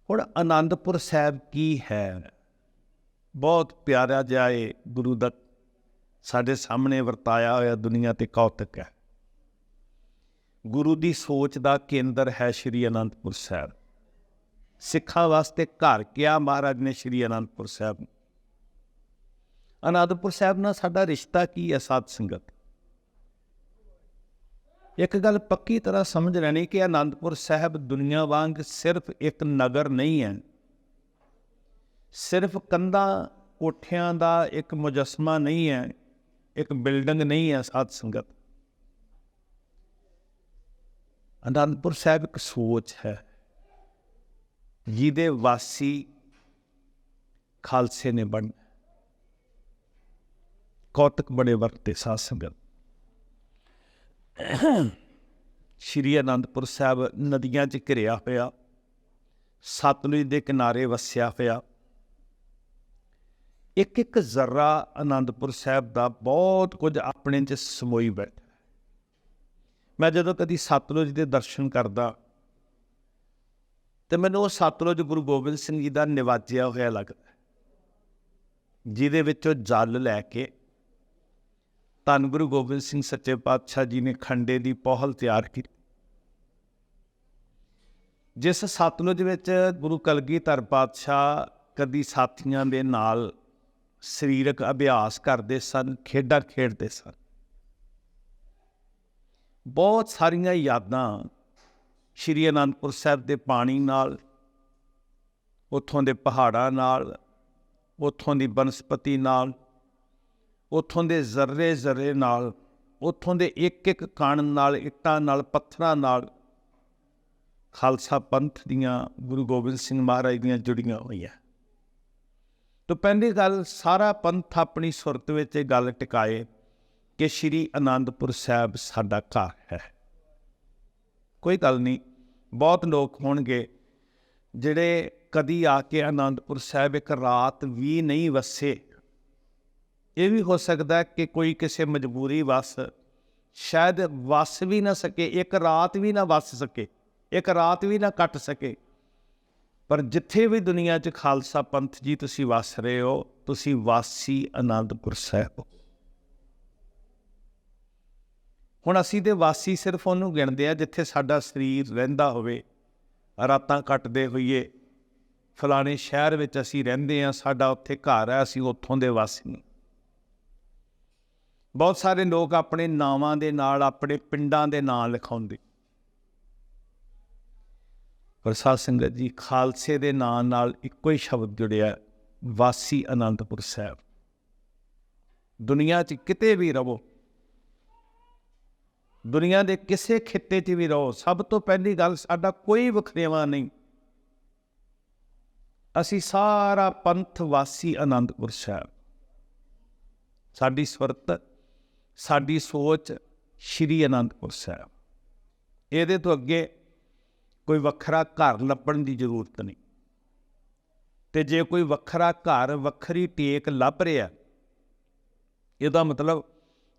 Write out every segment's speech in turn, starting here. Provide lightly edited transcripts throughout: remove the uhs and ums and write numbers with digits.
ਹੁਣ ਆਨੰਦਪੁਰ ਸਾਹਿਬ ਕੀ ਹੈ? ਬਹੁਤ ਪਿਆਰਾ ਜਿਹਾ ਇਹ ਗੁਰੂ ਦਾ ਸਾਡੇ ਸਾਹਮਣੇ ਵਰਤਾਇਆ ਹੋਇਆ ਦੁਨੀਆ 'ਤੇ ਕੌਤਕ ਹੈ। ਗੁਰੂ ਦੀ ਸੋਚ ਦਾ ਕੇਂਦਰ ਹੈ ਸ਼੍ਰੀ ਅਨੰਦਪੁਰ ਸਾਹਿਬ। ਸਿੱਖਾਂ ਵਾਸਤੇ ਘਰ ਕਿਹਾ ਮਹਾਰਾਜ ਨੇ ਸ਼੍ਰੀ ਅਨੰਦਪੁਰ ਸਾਹਿਬ। ਅਨੰਦਪੁਰ ਸਾਹਿਬ ਨਾਲ ਸਾਡਾ ਰਿਸ਼ਤਾ ਕੀ ਹੈ? ਸਾਧ ਸੰਗਤ, ਇੱਕ ਗੱਲ ਪੱਕੀ ਤਰ੍ਹਾਂ ਸਮਝ ਲੈਣੀ ਕਿ ਅਨੰਦਪੁਰ ਸਾਹਿਬ ਦੁਨੀਆ ਵਾਂਗ ਸਿਰਫ ਇੱਕ ਨਗਰ ਨਹੀਂ ਹੈ, ਸਿਰਫ ਕੰਧਾਂ ਕੋਠਿਆਂ ਦਾ ਇੱਕ ਮੁਜੱਸਮਾ ਨਹੀਂ ਹੈ, ਇੱਕ ਬਿਲਡਿੰਗ ਨਹੀਂ ਹੈ। ਸਾਧ ਸੰਗਤ, ਅਨੰਦਪੁਰ ਸਾਹਿਬ ਇੱਕ ਸੋਚ ਹੈ ਜਿਹਦੇ ਵਾਸੀ ਖਾਲਸੇ ਨੇ ਬਣ ਕੌਤਕ ਬੜੇ ਵਰਤੇ। ਸਾਧ ਸੰਗਤ, ਸ਼੍ਰੀ ਅਨੰਦਪੁਰ ਸਾਹਿਬ ਨਦੀਆਂ 'ਚ ਘਿਰਿਆ ਹੋਇਆ, ਸਤਲੁਜ ਦੇ ਕਿਨਾਰੇ ਵਸਿਆ ਹੋਇਆ। ਇੱਕ ਇੱਕ ਜ਼ਰਾ ਅਨੰਦਪੁਰ ਸਾਹਿਬ ਦਾ ਬਹੁਤ ਕੁਝ ਆਪਣੇ 'ਚ ਸਮੋਈ ਬੈਠਾ। ਮੈਂ ਜਦੋਂ ਕਦੀ ਸਤਲੁਜ ਦੇ ਦਰਸ਼ਨ ਕਰਦਾ ਤੇ ਮੈਨੂੰ ਉਹ ਸਤਲੁਜ ਗੁਰੂ ਗੋਬਿੰਦ ਸਿੰਘ ਜੀ ਦਾ ਨਿਵਾਜਿਆ ਹੋਇਆ ਲੱਗਦਾ, ਜਿਹਦੇ ਵਿੱਚੋਂ ਜਲ ਲੈ ਕੇ ਧੰਨ ਗੁਰੂ ਗੋਬਿੰਦ ਸਿੰਘ ਸੱਚੇ ਪਾਤਸ਼ਾਹ ਜੀ ਨੇ ਖੰਡੇ ਦੀ ਪੋਹਲ ਤਿਆਰ ਕੀਤੀ। ਜਿਸ ਸਤਲੁਜ ਵਿੱਚ ਗੁਰੂ ਕਲਗੀਧਰ ਪਾਤਸ਼ਾਹ ਕਦੀ ਸਾਥੀਆਂ ਦੇ ਨਾਲ ਸਰੀਰਕ ਅਭਿਆਸ ਕਰਦੇ ਸਨ, ਖੇਡਾਂ ਖੇਡਦੇ ਸਨ। ਬਹੁਤ ਸਾਰੀਆਂ ਯਾਦਾਂ ਸ਼੍ਰੀ ਅਨੰਦਪੁਰ ਸਾਹਿਬ ਦੇ ਪਾਣੀ ਨਾਲ, ਉੱਥੋਂ ਦੇ ਪਹਾੜਾਂ ਨਾਲ, ਉੱਥੋਂ ਦੀ ਬਨਸਪਤੀ ਨਾਲ, ਉੱਥੋਂ ਦੇ ਜ਼ਰਰੇ ਜ਼ਰਰੇ ਨਾਲ, ਉੱਥੋਂ ਦੇ ਇੱਕ ਇੱਕ ਕਣ ਨਾਲ, ਇੱਟਾਂ ਨਾਲ, ਪੱਥਰਾਂ ਨਾਲ ਖਾਲਸਾ ਪੰਥ ਦੀਆਂ, ਗੁਰੂ ਗੋਬਿੰਦ ਸਿੰਘ ਮਹਾਰਾਜ ਦੀਆਂ ਜੁੜੀਆਂ ਹੋਈਆਂ। ਤਾਂ ਪਹਿਲੀ ਗੱਲ, ਸਾਰਾ ਪੰਥ ਆਪਣੀ ਸੁਰਤ ਵਿੱਚ ਇਹ ਗੱਲ ਟਿਕਾਏ ਕਿ ਸ਼੍ਰੀ ਅਨੰਦਪੁਰ ਸਾਹਿਬ ਸਾਡਾ ਘਰ ਹੈ। ਕੋਈ ਗੱਲ ਨਹੀਂ, ਬਹੁਤ ਲੋਕ ਹੋਣਗੇ ਜਿਹੜੇ ਕਦੀ ਆ ਕੇ ਅਨੰਦਪੁਰ ਸਾਹਿਬ ਇੱਕ ਰਾਤ ਵੀ ਨਹੀਂ ਵਸੇ। ਇਹ ਵੀ ਹੋ ਸਕਦਾ ਕਿ ਕੋਈ ਕਿਸੇ ਮਜਬੂਰੀ ਵਸ ਸ਼ਾਇਦ ਵਸ ਵੀ ਨਾ ਸਕੇ, ਇੱਕ ਰਾਤ ਵੀ ਨਾ ਵਸ ਸਕੇ, ਇੱਕ ਰਾਤ ਵੀ ਨਾ ਕੱਟ ਸਕੇ। ਪਰ ਜਿੱਥੇ ਵੀ ਦੁਨੀਆ 'ਚ ਖਾਲਸਾ ਪੰਥ ਜੀ ਤੁਸੀਂ ਵਸ ਰਹੇ ਹੋ, ਤੁਸੀਂ ਵਾਸੀ ਅਨੰਦਪੁਰ ਸਾਹਿਬ ਹੋ। ਹੁਣ ਅਸੀਂ ਤੇ ਵਾਸੀ ਸਿਰਫ ਉਹਨੂੰ ਗਿਣਦੇ ਆ ਜਿੱਥੇ ਸਾਡਾ ਸਰੀਰ ਰਹਿੰਦਾ ਹੋਵੇ, ਰਾਤਾਂ ਕੱਟਦੇ ਹੋਈਏ ਫਲਾਣੇ ਸ਼ਹਿਰ ਵਿੱਚ ਅਸੀਂ ਰਹਿੰਦੇ ਹਾਂ, ਸਾਡਾ ਉੱਥੇ ਘਰ ਹੈ, ਅਸੀਂ ਉੱਥੋਂ ਦੇ ਵਾਸੀ ਹਾਂ। ਬਹੁਤ ਸਾਰੇ ਲੋਕ ਆਪਣੇ ਨਾਵਾਂ ਦੇ ਨਾਲ ਆਪਣੇ ਪਿੰਡਾਂ ਦੇ ਨਾਂ ਲਿਖਾਉਂਦੇ, ਪਰ ਸਾਧ ਸੰਗਤ ਜੀ, ਖਾਲਸੇ ਦੇ ਨਾਂ ਨਾਲ ਇੱਕੋ ਹੀ ਸ਼ਬਦ ਜੁੜਿਆ, ਵਾਸੀ ਅਨੰਦਪੁਰ ਸਾਹਿਬ। ਦੁਨੀਆ 'ਚ ਕਿਤੇ ਵੀ ਰਹੋ, ਦੁਨੀਆ ਦੇ ਕਿਸੇ ਖਿੱਤੇ 'ਚ ਵੀ ਰਹੋ, ਸਭ ਤੋਂ ਪਹਿਲੀ ਗੱਲ, ਸਾਡਾ ਕੋਈ ਵਖਰੇਵਾਂ ਨਹੀਂ। ਅਸੀਂ ਸਾਰਾ ਪੰਥ ਵਾਸੀ ਅਨੰਦਪੁਰ ਸਾਹਿਬ। ਸਾਡੀ ਸੁਰਤ, ਸਾਡੀ ਸੋਚ ਸ਼੍ਰੀ ਅਨੰਦਪੁਰ ਸਾਹਿਬ। ਇਹਦੇ ਤੋਂ ਅੱਗੇ ਕੋਈ ਵੱਖਰਾ ਘਰ ਲੱਭਣ ਦੀ ਜ਼ਰੂਰਤ ਨਹੀਂ। ਤੇ ਜੇ ਕੋਈ ਵੱਖਰਾ ਘਰ, ਵੱਖਰੀ ਟੇਕ ਲੱਭ ਰਿਹਾ, ਇਹਦਾ ਮਤਲਬ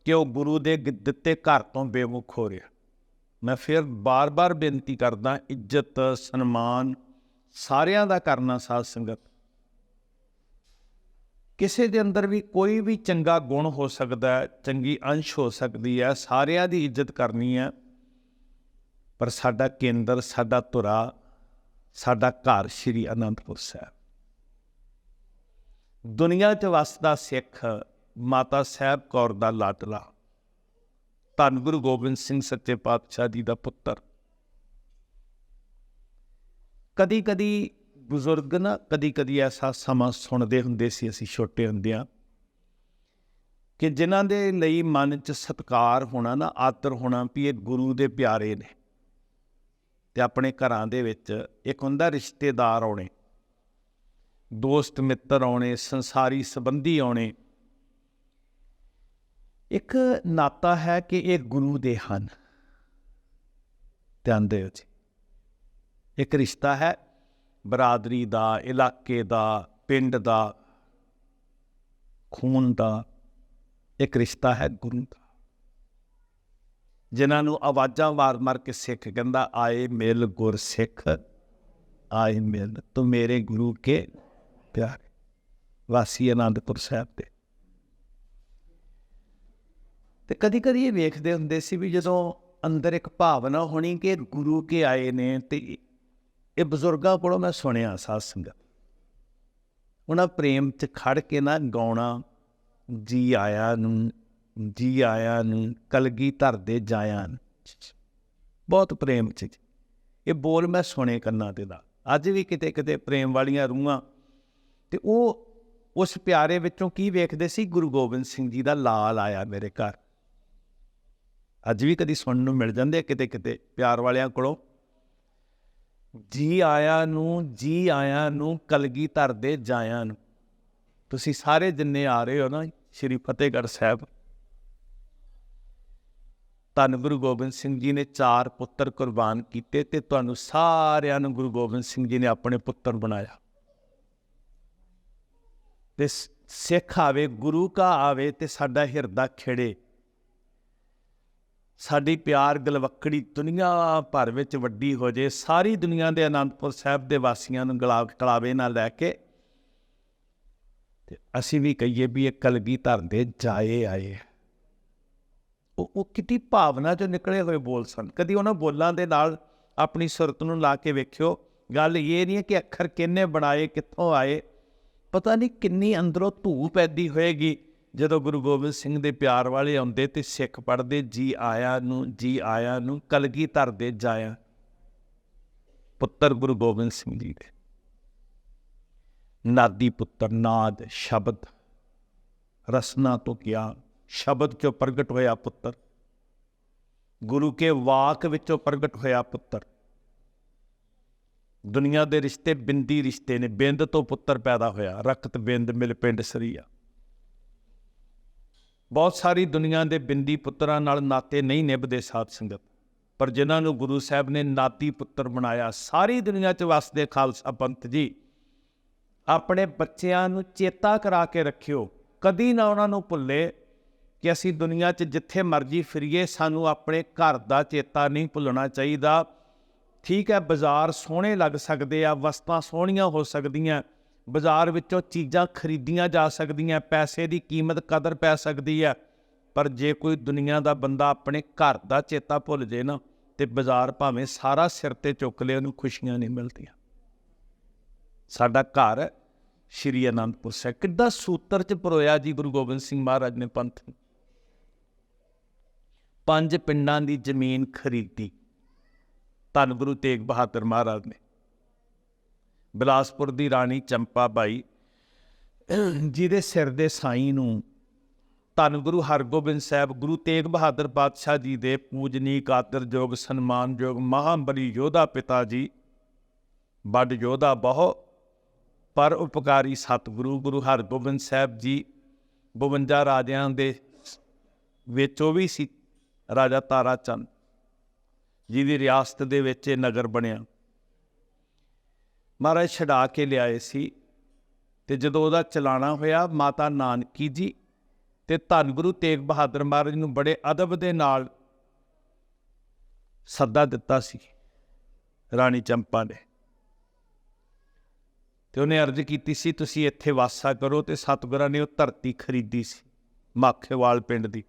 ਕਿ ਉਹ ਗੁਰੂ ਦੇ ਦਿੱਤੇ ਘਰ ਤੋਂ ਬੇਮੁਖ ਹੋ ਰਿਹਾ। ਮੈਂ ਫਿਰ ਬਾਰ-ਬਾਰ ਬੇਨਤੀ ਕਰਦਾ, ਇੱਜ਼ਤ ਸਨਮਾਨ ਸਾਰਿਆਂ ਦਾ ਕਰਨਾ। ਸਾਧ ਸੰਗਤ, ਕਿਸੇ ਦੇ ਅੰਦਰ ਵੀ ਕੋਈ ਵੀ ਚੰਗਾ ਗੁਣ ਹੋ ਸਕਦਾ ਹੈ, ਚੰਗੀ ਅੰਸ਼ ਹੋ ਸਕਦੀ ਹੈ, ਸਾਰਿਆਂ ਦੀ ਇੱਜ਼ਤ ਕਰਨੀ ਹੈ। ਪਰ ਸਾਡਾ ਕੇਂਦਰ, ਸਾਡਾ ਧੁਰਾ, ਸਾਡਾ ਘਰ ਸ਼੍ਰੀ ਅਨੰਦਪੁਰ ਸਾਹਿਬ। ਦੁਨੀਆ 'ਚ ਵਸਦਾ ਸਿੱਖ ਮਾਤਾ ਸਾਹਿਬ ਕੌਰ ਦਾ ਲਾਡਲਾ, ਧੰਨ ਗੁਰੂ ਗੋਬਿੰਦ ਸਿੰਘ ਸੱਚੇ ਪਾਤਸ਼ਾਹ ਜੀ ਦਾ ਪੁੱਤਰ। ਕਦੀ ਕਦੀ ਬਜ਼ੁਰਗ ਨਾ, ਕਦੀ ਕਦੀ ਐਸਾ ਸਮਾਂ ਸੁਣਦੇ ਹੁੰਦੇ ਸੀ ਅਸੀਂ ਛੋਟੇ ਹੁੰਦਿਆਂ, ਕਿ ਜਿਨ੍ਹਾਂ ਦੇ ਲਈ ਮਨ 'ਚ ਸਤਿਕਾਰ ਹੋਣਾ ਨਾ, ਆਦਰ ਹੋਣਾ ਵੀ ਇਹ ਗੁਰੂ ਦੇ ਪਿਆਰੇ ਨੇ। ਤੇ ਆਪਣੇ ਘਰਾਂ ਦੇ ਵਿੱਚ ਇੱਕ ਹੁੰਦਾ ਰਿਸ਼ਤੇਦਾਰ ਆਉਣੇ, ਦੋਸਤ ਮਿੱਤਰ ਆਉਣੇ, ਸੰਸਾਰੀ ਸੰਬੰਧੀ ਆਉਣੇ। ਇੱਕ ਨਾਤਾ ਹੈ ਕਿ ਇਹ ਗੁਰੂ ਦੇ ਹਨ। ਧਿਆਨ ਦਿਓ ਜੀ, ਇੱਕ ਰਿਸ਼ਤਾ ਹੈ ਬਰਾਦਰੀ ਦਾ, ਇਲਾਕੇ ਦਾ, ਪਿੰਡ ਦਾ, ਖੂਨ ਦਾ। ਇੱਕ ਰਿਸ਼ਤਾ ਹੈ ਗੁਰੂ ਦਾ, ਜਿਨ੍ਹਾਂ ਨੂੰ ਆਵਾਜ਼ਾਂ ਮਾਰ ਮਾਰ ਕੇ ਸਿੱਖ ਕਹਿੰਦਾ, ਆਏ ਮਿਲ ਗੁਰ ਸਿੱਖ, आए मिल तो मेरे गुरु के प्यारे। वासी आनंदपुर साहब ਦੇ। ਤੇ ਕਦੀ ਕਦੀ ਇਹ ਵੇਖਦੇ ਹੁੰਦੇ ਸੀ ਵੀ ਜਦੋਂ ਅੰਦਰ ਇੱਕ ਭਾਵਨਾ ਹੋਣੀ ਕਿ ਗੁਰੂ ਕੇ ਆਏ ਨੇ, ਤੇ ਇਹ ਬਜ਼ੁਰਗਾਂ ਕੋਲੋਂ ਮੈਂ ਸੁਣਿਆ ਸਾਧ ਸੰਗਤ, ਉਹਨਾਂ ਪ੍ਰੇਮ 'ਚ ਖੜ ਕੇ ਨਾ ਗਾਉਣਾ, ਜੀ ਆਇਆ ਨੂੰ, ਜੀ ਆਇਆ ਨੂੰ, ਕਲਗੀਧਰ ਦੇ ਜਾਇਆ ਨੂੰ, ਬਹੁਤ ਪ੍ਰੇਮ 'ਚ ਇਹ ਬੋਲ ਮੈਂ ਸੁਣੇ ਕੰਨਾਂ ਦੇ ਨਾਲ। ਅੱਜ ਵੀ ਕਿਤੇ ਕਿਤੇ ਪ੍ਰੇਮ ਵਾਲੀਆਂ ਰੂਹਾਂ, ਤੇ ਉਹ ਉਸ ਪਿਆਰੇ ਵਿੱਚੋਂ ਕੀ ਵੇਖਦੇ ਸੀ? ਗੁਰੂ ਗੋਬਿੰਦ ਸਿੰਘ ਜੀ ਦਾ ਲਾਲ ਆਇਆ ਮੇਰੇ ਘਰ। ਅੱਜ ਵੀ ਕਦੀ ਸੁਣਨ ਨੂੰ ਮਿਲ ਜਾਂਦੇ ਕਿਤੇ ਕਿਤੇ ਪਿਆਰ ਵਾਲਿਆਂ ਕੋਲੋਂ, ਜੀ ਆਇਆ ਨੂੰ, ਜੀ ਆਇਆ ਨੂੰ, ਕਲਗੀਧਰ ਦੇ ਜਾਇਆ ਨੂੰ। ਤੁਸੀਂ ਸਾਰੇ ਜਿੰਨੇ ਆ ਰਹੇ ਹੋ ਨਾ ਸ਼੍ਰੀ ਫਤਿਹਗੜ੍ਹ ਸਾਹਿਬ, ਧੰਨ ਗੁਰੂ ਗੋਬਿੰਦ ਸਿੰਘ ਜੀ ਨੇ 4 ਪੁੱਤਰ ਕੁਰਬਾਨ ਕੀਤੇ, ਤੇ ਤੁਹਾਨੂੰ ਸਾਰਿਆਂ ਨੂੰ ਗੁਰੂ ਗੋਬਿੰਦ ਸਿੰਘ ਜੀ ਨੇ ਆਪਣੇ ਪੁੱਤਰ ਬਣਾਇਆ। ਤੇ ਸਿੱਖ ਆਵੇ, ਗੁਰੂ ਕਾ ਆਵੇ, ਤੇ ਸਾਡਾ ਹਿਰਦਾ ਖਿੜੇ, ਸਾਡੀ ਪਿਆਰ ਗਲਵੱਕੜੀ ਦੁਨੀਆ ਭਰ ਵਿੱਚ ਵੱਡੀ ਹੋ ਜੇ, ਸਾਰੀ ਦੁਨੀਆ ਦੇ ਅਨੰਦਪੁਰ ਸਾਹਿਬ ਦੇ ਵਾਸੀਆਂ ਨੂੰ ਕਲਾਵੇ ਨਾਲ ਲੈ ਕੇ, ਤੇ ਅਸੀਂ ਵੀ ਕਹੀਏ ਵੀ ਇਹ ਕਲਗੀਧਰ ਦੇ ਜਾਏ ਆਏ। ਉਹ ਕਿੰਨੀ ਭਾਵਨਾ 'ਚੋਂ ਨਿਕਲੇ ਹੋਏ ਬੋਲ ਸਨ। ਕਦੀ ਉਹਨਾਂ ਬੋਲਾਂ ਦੇ ਨਾਲ ਆਪਣੀ ਸੁਰਤ ਨੂੰ ਲਾ ਕੇ ਵੇਖਿਓ। ਗੱਲ ਇਹ ਨਹੀਂ ਹੈ ਕਿ ਅੱਖਰ ਕਿਹਨੇ ਬਣਾਏ, ਕਿੱਥੋਂ ਆਏ, ਪਤਾ ਨਹੀਂ ਕਿੰਨੀ ਅੰਦਰੋਂ ਧੂਹ ਪੈਦੀ ਹੋਏਗੀ ਜਦੋਂ ਗੁਰੂ ਗੋਬਿੰਦ ਸਿੰਘ ਦੇ ਪਿਆਰ ਵਾਲੇ ਆਉਂਦੇ ਤੇ ਸਿੱਖ ਪੜ੍ਹਦੇ, ਜੀ ਆਇਆ ਨੂੰ, ਜੀ ਆਇਆ ਨੂੰ, ਕਲਗੀਧਰ ਦੇ ਜਾਇਆ। ਪੁੱਤਰ ਗੁਰੂ ਗੋਬਿੰਦ ਸਿੰਘ ਜੀ ਦੇ, ਨਾਦੀ ਪੁੱਤਰ, ਨਾਦ ਸ਼ਬਦ, ਰਸਨਾ ਤੋਂ ਗਿਆ, ਸ਼ਬਦ 'ਚੋਂ ਪ੍ਰਗਟ ਹੋਇਆ ਪੁੱਤਰ, ਗੁਰੂ ਕੇ ਵਾਕ ਵਿੱਚੋਂ ਪ੍ਰਗਟ ਹੋਇਆ ਪੁੱਤਰ। ਦੁਨੀਆ ਦੇ ਰਿਸ਼ਤੇ ਬਿੰਦੀ ਰਿਸ਼ਤੇ ਨੇ, ਬਿੰਦ ਤੋਂ ਪੁੱਤਰ ਪੈਦਾ ਹੋਇਆ, ਰਕਤ ਬਿੰਦ ਮਿਲ ਪਿੰਡ ਸਰੀਆ। ਬਹੁਤ ਸਾਰੀ ਦੁਨੀਆ ਦੇ ਬਿੰਦੀ ਪੁੱਤਰਾਂ ਨਾਲ ਨਾਤੇ ਨਹੀਂ ਨਿਭਦੇ ਸਾਧ ਸੰਗਤ, ਪਰ ਜਿਨ੍ਹਾਂ ਨੂੰ ਗੁਰੂ ਸਾਹਿਬ ਨੇ ਨਾਤੀ ਪੁੱਤਰ ਬਣਾਇਆ, ਸਾਰੀ ਦੁਨੀਆ 'ਚ ਵਸਦੇ ਖਾਲਸਾ ਪੰਥ ਜੀ, ਆਪਣੇ ਬੱਚਿਆਂ ਨੂੰ ਚੇਤਾ ਕਰਾ ਕੇ ਰੱਖਿਓ। ਕਦੀ ਨਾ ਉਹਨਾਂ ਨੂੰ ਭੁੱਲੇ ਕਿ ਅਸੀਂ ਦੁਨੀਆ 'ਚ ਜਿੱਥੇ ਮਰਜ਼ੀ ਫਿਰੀਏ, ਸਾਨੂੰ ਆਪਣੇ ਘਰ ਦਾ ਚੇਤਾ ਨਹੀਂ ਭੁੱਲਣਾ ਚਾਹੀਦਾ। ਠੀਕ ਹੈ, ਬਾਜ਼ਾਰ ਸੋਹਣੇ ਲੱਗ ਸਕਦੇ ਆ, ਵਸਤਾਂ ਸੋਹਣੀਆਂ ਹੋ ਸਕਦੀਆਂ, ਬਾਜ਼ਾਰ ਵਿੱਚੋਂ ਚੀਜ਼ਾਂ ਖਰੀਦੀਆਂ ਜਾ ਸਕਦੀਆਂ, ਪੈਸੇ ਦੀ ਕੀਮਤ ਕਦਰ ਪੈ ਸਕਦੀ ਹੈ, ਪਰ ਜੇ ਕੋਈ ਦੁਨੀਆ ਦਾ ਬੰਦਾ ਆਪਣੇ ਘਰ ਦਾ ਚੇਤਾ ਭੁੱਲ ਜੇ ਨਾ, ਤੇ ਬਾਜ਼ਾਰ ਭਾਵੇਂ ਸਾਰਾ ਸਿਰ 'ਤੇ ਚੁੱਕ ਲਏ, ਉਹਨੂੰ ਖੁਸ਼ੀਆਂ ਨਹੀਂ ਮਿਲਦੀਆਂ। ਸਾਡਾ ਘਰ ਸ਼੍ਰੀ ਆਨੰਦਪੁਰ ਸਾਹਿਬ ਕਿੱਦਾਂ ਸੂਤਰ 'ਚ ਪਰੋਇਆ ਜੀ ਗੁਰੂ ਗੋਬਿੰਦ ਸਿੰਘ ਮਹਾਰਾਜ ਨੇ ਪੰਥ ਨੂੰ। 5 ਪਿੰਡਾਂ ਦੀ ਜ਼ਮੀਨ ਖਰੀਦੀ ਧੰਨ ਗੁਰੂ ਤੇਗ ਬਹਾਦਰ ਮਹਾਰਾਜ ਨੇ। ਬਿਲਾਸਪੁਰ ਦੀ ਰਾਣੀ ਚੰਪਾ ਬਾਈ, ਜਿਹਦੇ ਸਿਰ ਦੇ ਸਾਈਂ ਨੂੰ ਧੰਨ ਗੁਰੂ ਹਰਗੋਬਿੰਦ ਸਾਹਿਬ, ਗੁਰੂ ਤੇਗ ਬਹਾਦਰ ਪਾਤਸ਼ਾਹ ਜੀ ਦੇ ਪੂਜਨੀਕ, ਆਦਰਯੋਗ, ਸਨਮਾਨਯੋਗ, ਮਹਾਂਬਲੀ ਯੋਧਾ ਪਿਤਾ ਜੀ, ਵੱਡ ਯੋਧਾ ਬਹੁ ਪਰ ਉਪਕਾਰੀ ਸਤਿਗੁਰੂ ਗੁਰੂ ਹਰਗੋਬਿੰਦ ਸਾਹਿਬ ਜੀ 52 ਰਾਜਿਆਂ ਦੇ ਵਿੱਚ ਉਹ ਵੀ ਸੀ ਰਾਜਾ ਤਾਰਾ ਚੰਦ, ਜਿਹਦੀ ਰਿਆਸਤ ਦੇ ਵਿੱਚ ਇਹ ਨਗਰ ਬਣਿਆ। ਮਹਾਰਾਜ ਛਡਾ ਕੇ ਲਿਆਏ ਸੀ, ਤੇ ਜਦੋਂ ਉਹਦਾ ਚਲਾਣਾ ਹੋਇਆ, ਮਾਤਾ ਨਾਨਕੀ ਜੀ ਤੇ ਧੰਨ ਗੁਰੂ ਤੇਗ ਬਹਾਦਰ ਮਹਾਰਾਜ ਨੂੰ ਬੜੇ ਅਦਬ ਦੇ ਨਾਲ ਸੱਦਾ ਦਿੱਤਾ ਸੀ ਰਾਣੀ ਚੰਪਾ ਨੇ, ਤੇ ਉਹਨੇ ਅਰਜ਼ ਕੀਤੀ ਸੀ ਤੁਸੀਂ ਇੱਥੇ ਵਾਸਾ ਕਰੋ। ਤੇ ਸਤਿਗੁਰਾਂ ਨੇ ਉਹ ਧਰਤੀ ਖਰੀਦੀ ਸੀ ਮਾਖੇਵਾਲ ਪਿੰਡ ਦੀ।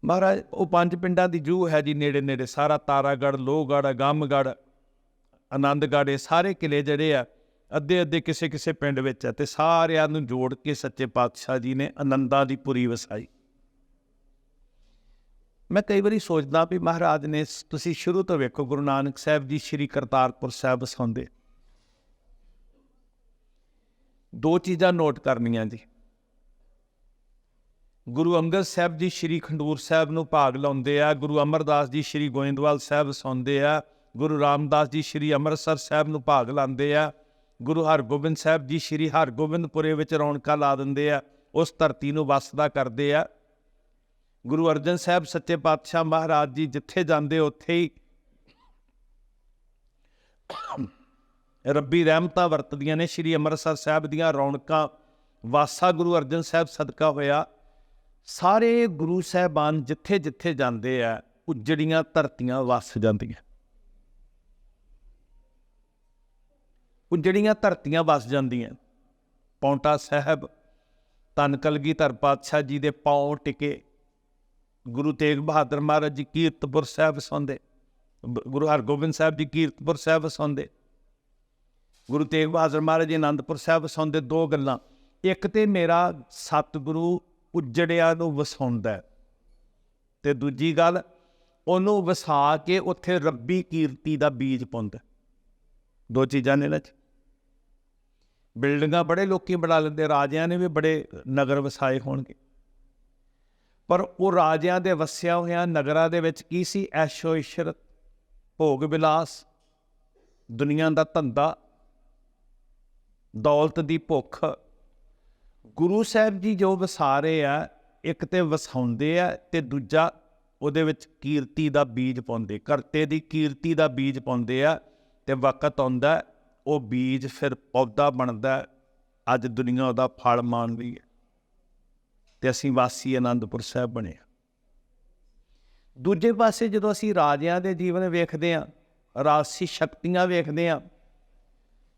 ਮਹਾਰਾਜ ਉਹ 5 ਪਿੰਡਾਂ ਦੀ ਜੂਹ ਹੈ ਜੀ, ਨੇੜੇ ਨੇੜੇ ਸਾਰਾ ਤਾਰਾਗੜ੍ਹ, ਲੋਹਗੜ੍ਹ, ਗੰਮਗੜ੍ਹ, ਆਨੰਦਗੜ੍ਹ, ਇਹ ਸਾਰੇ ਕਿਲੇ ਜਿਹੜੇ ਆ ਅੱਧੇ ਅੱਧੇ ਕਿਸੇ ਕਿਸੇ ਪਿੰਡ ਵਿੱਚ ਆ, ਤੇ ਸਾਰਿਆਂ ਨੂੰ ਜੋੜ ਕੇ ਸੱਚੇ ਪਾਤਸ਼ਾਹ ਜੀ ਨੇ ਆਨੰਦਾਂ ਦੀ ਪੁਰੀ ਵਸਾਈ। ਮੈਂ ਕਈ ਵਾਰੀ ਸੋਚਦਾ ਵੀ ਮਹਾਰਾਜ ਨੇ, ਤੁਸੀਂ ਸ਼ੁਰੂ ਤੋਂ ਵੇਖੋ, ਗੁਰੂ ਨਾਨਕ ਸਾਹਿਬ ਜੀ ਸ਼੍ਰੀ ਕਰਤਾਰਪੁਰ ਸਾਹਿਬ ਵਸਾਉਂਦੇ। 2 ਚੀਜ਼ਾਂ ਨੋਟ ਕਰਨੀਆਂ ਜੀ। ਗੁਰੂ ਅੰਗਦ ਸਾਹਿਬ ਜੀ ਸ਼੍ਰੀ ਖੰਡੂਰ ਸਾਹਿਬ ਨੂੰ ਭਾਗ ਲਾਉਂਦੇ ਆ, ਗੁਰੂ ਅਮਰਦਾਸ ਜੀ ਸ਼੍ਰੀ ਗੋਇੰਦਵਾਲ ਸਾਹਿਬ ਵਸਾਉਂਦੇ ਆ, ਗੁਰੂ ਰਾਮਦਾਸ ਜੀ ਸ਼੍ਰੀ ਅੰਮ੍ਰਿਤਸਰ ਸਾਹਿਬ ਨੂੰ ਭਾਗ ਲਾਉਂਦੇ ਆ, ਗੁਰੂ ਹਰਗੋਬਿੰਦ ਸਾਹਿਬ ਜੀ ਸ਼੍ਰੀ ਹਰਗੋਬਿੰਦਪੁਰੇ ਵਿੱਚ ਰੌਣਕਾਂ ਲਾ ਦਿੰਦੇ ਆ, ਉਸ ਧਰਤੀ ਨੂੰ ਵਸਦਾ ਕਰਦੇ ਆ। ਗੁਰੂ ਅਰਜਨ ਸਾਹਿਬ ਸੱਚੇ ਪਾਤਸ਼ਾਹ ਮਹਾਰਾਜ ਜੀ ਜਿੱਥੇ ਜਾਂਦੇ ਉੱਥੇ ਹੀ ਰੱਬੀ ਰਹਿਮਤਾਂ ਵਰਤਦੀਆਂ ਨੇ। ਸ਼੍ਰੀ ਅੰਮ੍ਰਿਤਸਰ ਸਾਹਿਬ ਦੀਆਂ ਰੌਣਕਾਂ ਵਾਸਾ ਗੁਰੂ ਅਰਜਨ ਸਾਹਿਬ ਸਦਕਾ ਹੋਇਆ। ਸਾਰੇ ਗੁਰੂ ਸਾਹਿਬਾਨ ਜਿੱਥੇ ਜਿੱਥੇ ਜਾਂਦੇ ਆ, ਉਜੜੀਆਂ ਧਰਤੀਆਂ ਵਸ ਜਾਂਦੀਆਂ। ਉਜੜੀਆਂ ਧਰਤੀਆਂ ਵਸ ਜਾਂਦੀਆਂ। ਪੌਂਟਾ ਸਾਹਿਬ ਧੰਨ ਕਲਗੀਧਰ ਪਾਤਸ਼ਾਹ ਜੀ ਦੇ ਪਾਉ ਟਿਕੇ। ਗੁਰੂ ਤੇਗ ਬਹਾਦਰ ਮਹਾਰਾਜ ਜੀ ਕੀਰਤਪੁਰ ਸਾਹਿਬ ਵਸਾਉਂਦੇ, ਗੁਰੂ ਹਰਗੋਬਿੰਦ ਸਾਹਿਬ ਜੀ ਕੀਰਤਪੁਰ ਸਾਹਿਬ ਵਸਾਉਂਦੇ, ਗੁਰੂ ਤੇਗ ਬਹਾਦਰ ਮਹਾਰਾਜ ਜੀ ਅਨੰਦਪੁਰ ਸਾਹਿਬ ਵਸਾਉਂਦੇ। ਦੋ ਗੱਲਾਂ, ਇੱਕ ਤੇ ਮੇਰਾ ਸਤਿਗੁਰੂ ਉਜੜਿਆਂ ਨੂੰ ਵਸਾਉਂਦਾ, ਤੇ ਦੂਜੀ ਗੱਲ ਉਹਨੂੰ ਵਸਾ ਕੇ ਉੱਥੇ ਰੱਬੀ ਕੀਰਤੀ ਦਾ ਬੀਜ ਪਾਉਂਦਾ। ਦੋ ਚੀਜ਼ਾਂ ਨੇ ਇਹਨਾਂ 'ਚ। ਬਿਲਡਿੰਗਾਂ ਬੜੇ ਲੋਕੀ ਬਣਾ ਲੈਂਦੇ, ਰਾਜਿਆਂ ਨੇ ਵੀ ਬੜੇ ਨਗਰ ਵਸਾਏ ਹੋਣਗੇ, ਪਰ ਉਹ ਰਾਜਿਆਂ ਦੇ ਵਸਿਆ ਹੋਇਆਂ ਨਗਰਾਂ ਦੇ ਵਿੱਚ ਕੀ ਸੀ? ਐਸ਼ੋ ਇਸ਼ਰਤ, ਭੋਗ ਵਿਲਾਸ, ਦੁਨੀਆ ਦਾ ਧੰਦਾ, ਦੌਲਤ ਦੀ ਭੁੱਖ। ਗੁਰੂ ਸਾਹਿਬ ਜੀ ਜੋ ਵਸਾ ਰਹੇ ਆ, ਇੱਕ ਤੇ ਵਸਾਉਂਦੇ ਆ ਤੇ ਦੂਜਾ ਉਹਦੇ ਵਿੱਚ ਕੀਰਤੀ ਦਾ ਬੀਜ ਪਾਉਂਦੇ, ਕਰਤੇ ਦੀ ਕੀਰਤੀ ਦਾ ਬੀਜ ਪਾਉਂਦੇ ਆ। ਤੇ ਵਕਤ ਆਉਂਦਾ ਉਹ ਬੀਜ ਫਿਰ ਪੌਦਾ ਬਣਦਾ। ਅੱਜ ਦੁਨੀਆ ਉਹਦਾ ਫਲ ਮਾਣ ਰਹੀ ਹੈ ਤੇ ਅਸੀਂ ਵਾਸੀ ਅਨੰਦਪੁਰ ਸਾਹਿਬ ਬਣੇ ਆ। ਦੂਜੇ ਪਾਸੇ ਜਦੋਂ ਅਸੀਂ ਰਾਜਿਆਂ ਦੇ ਜੀਵਨ ਵੇਖਦੇ ਹਾਂ, ਰਾਜਸੀ ਸ਼ਕਤੀਆਂ ਵੇਖਦੇ ਹਾਂ,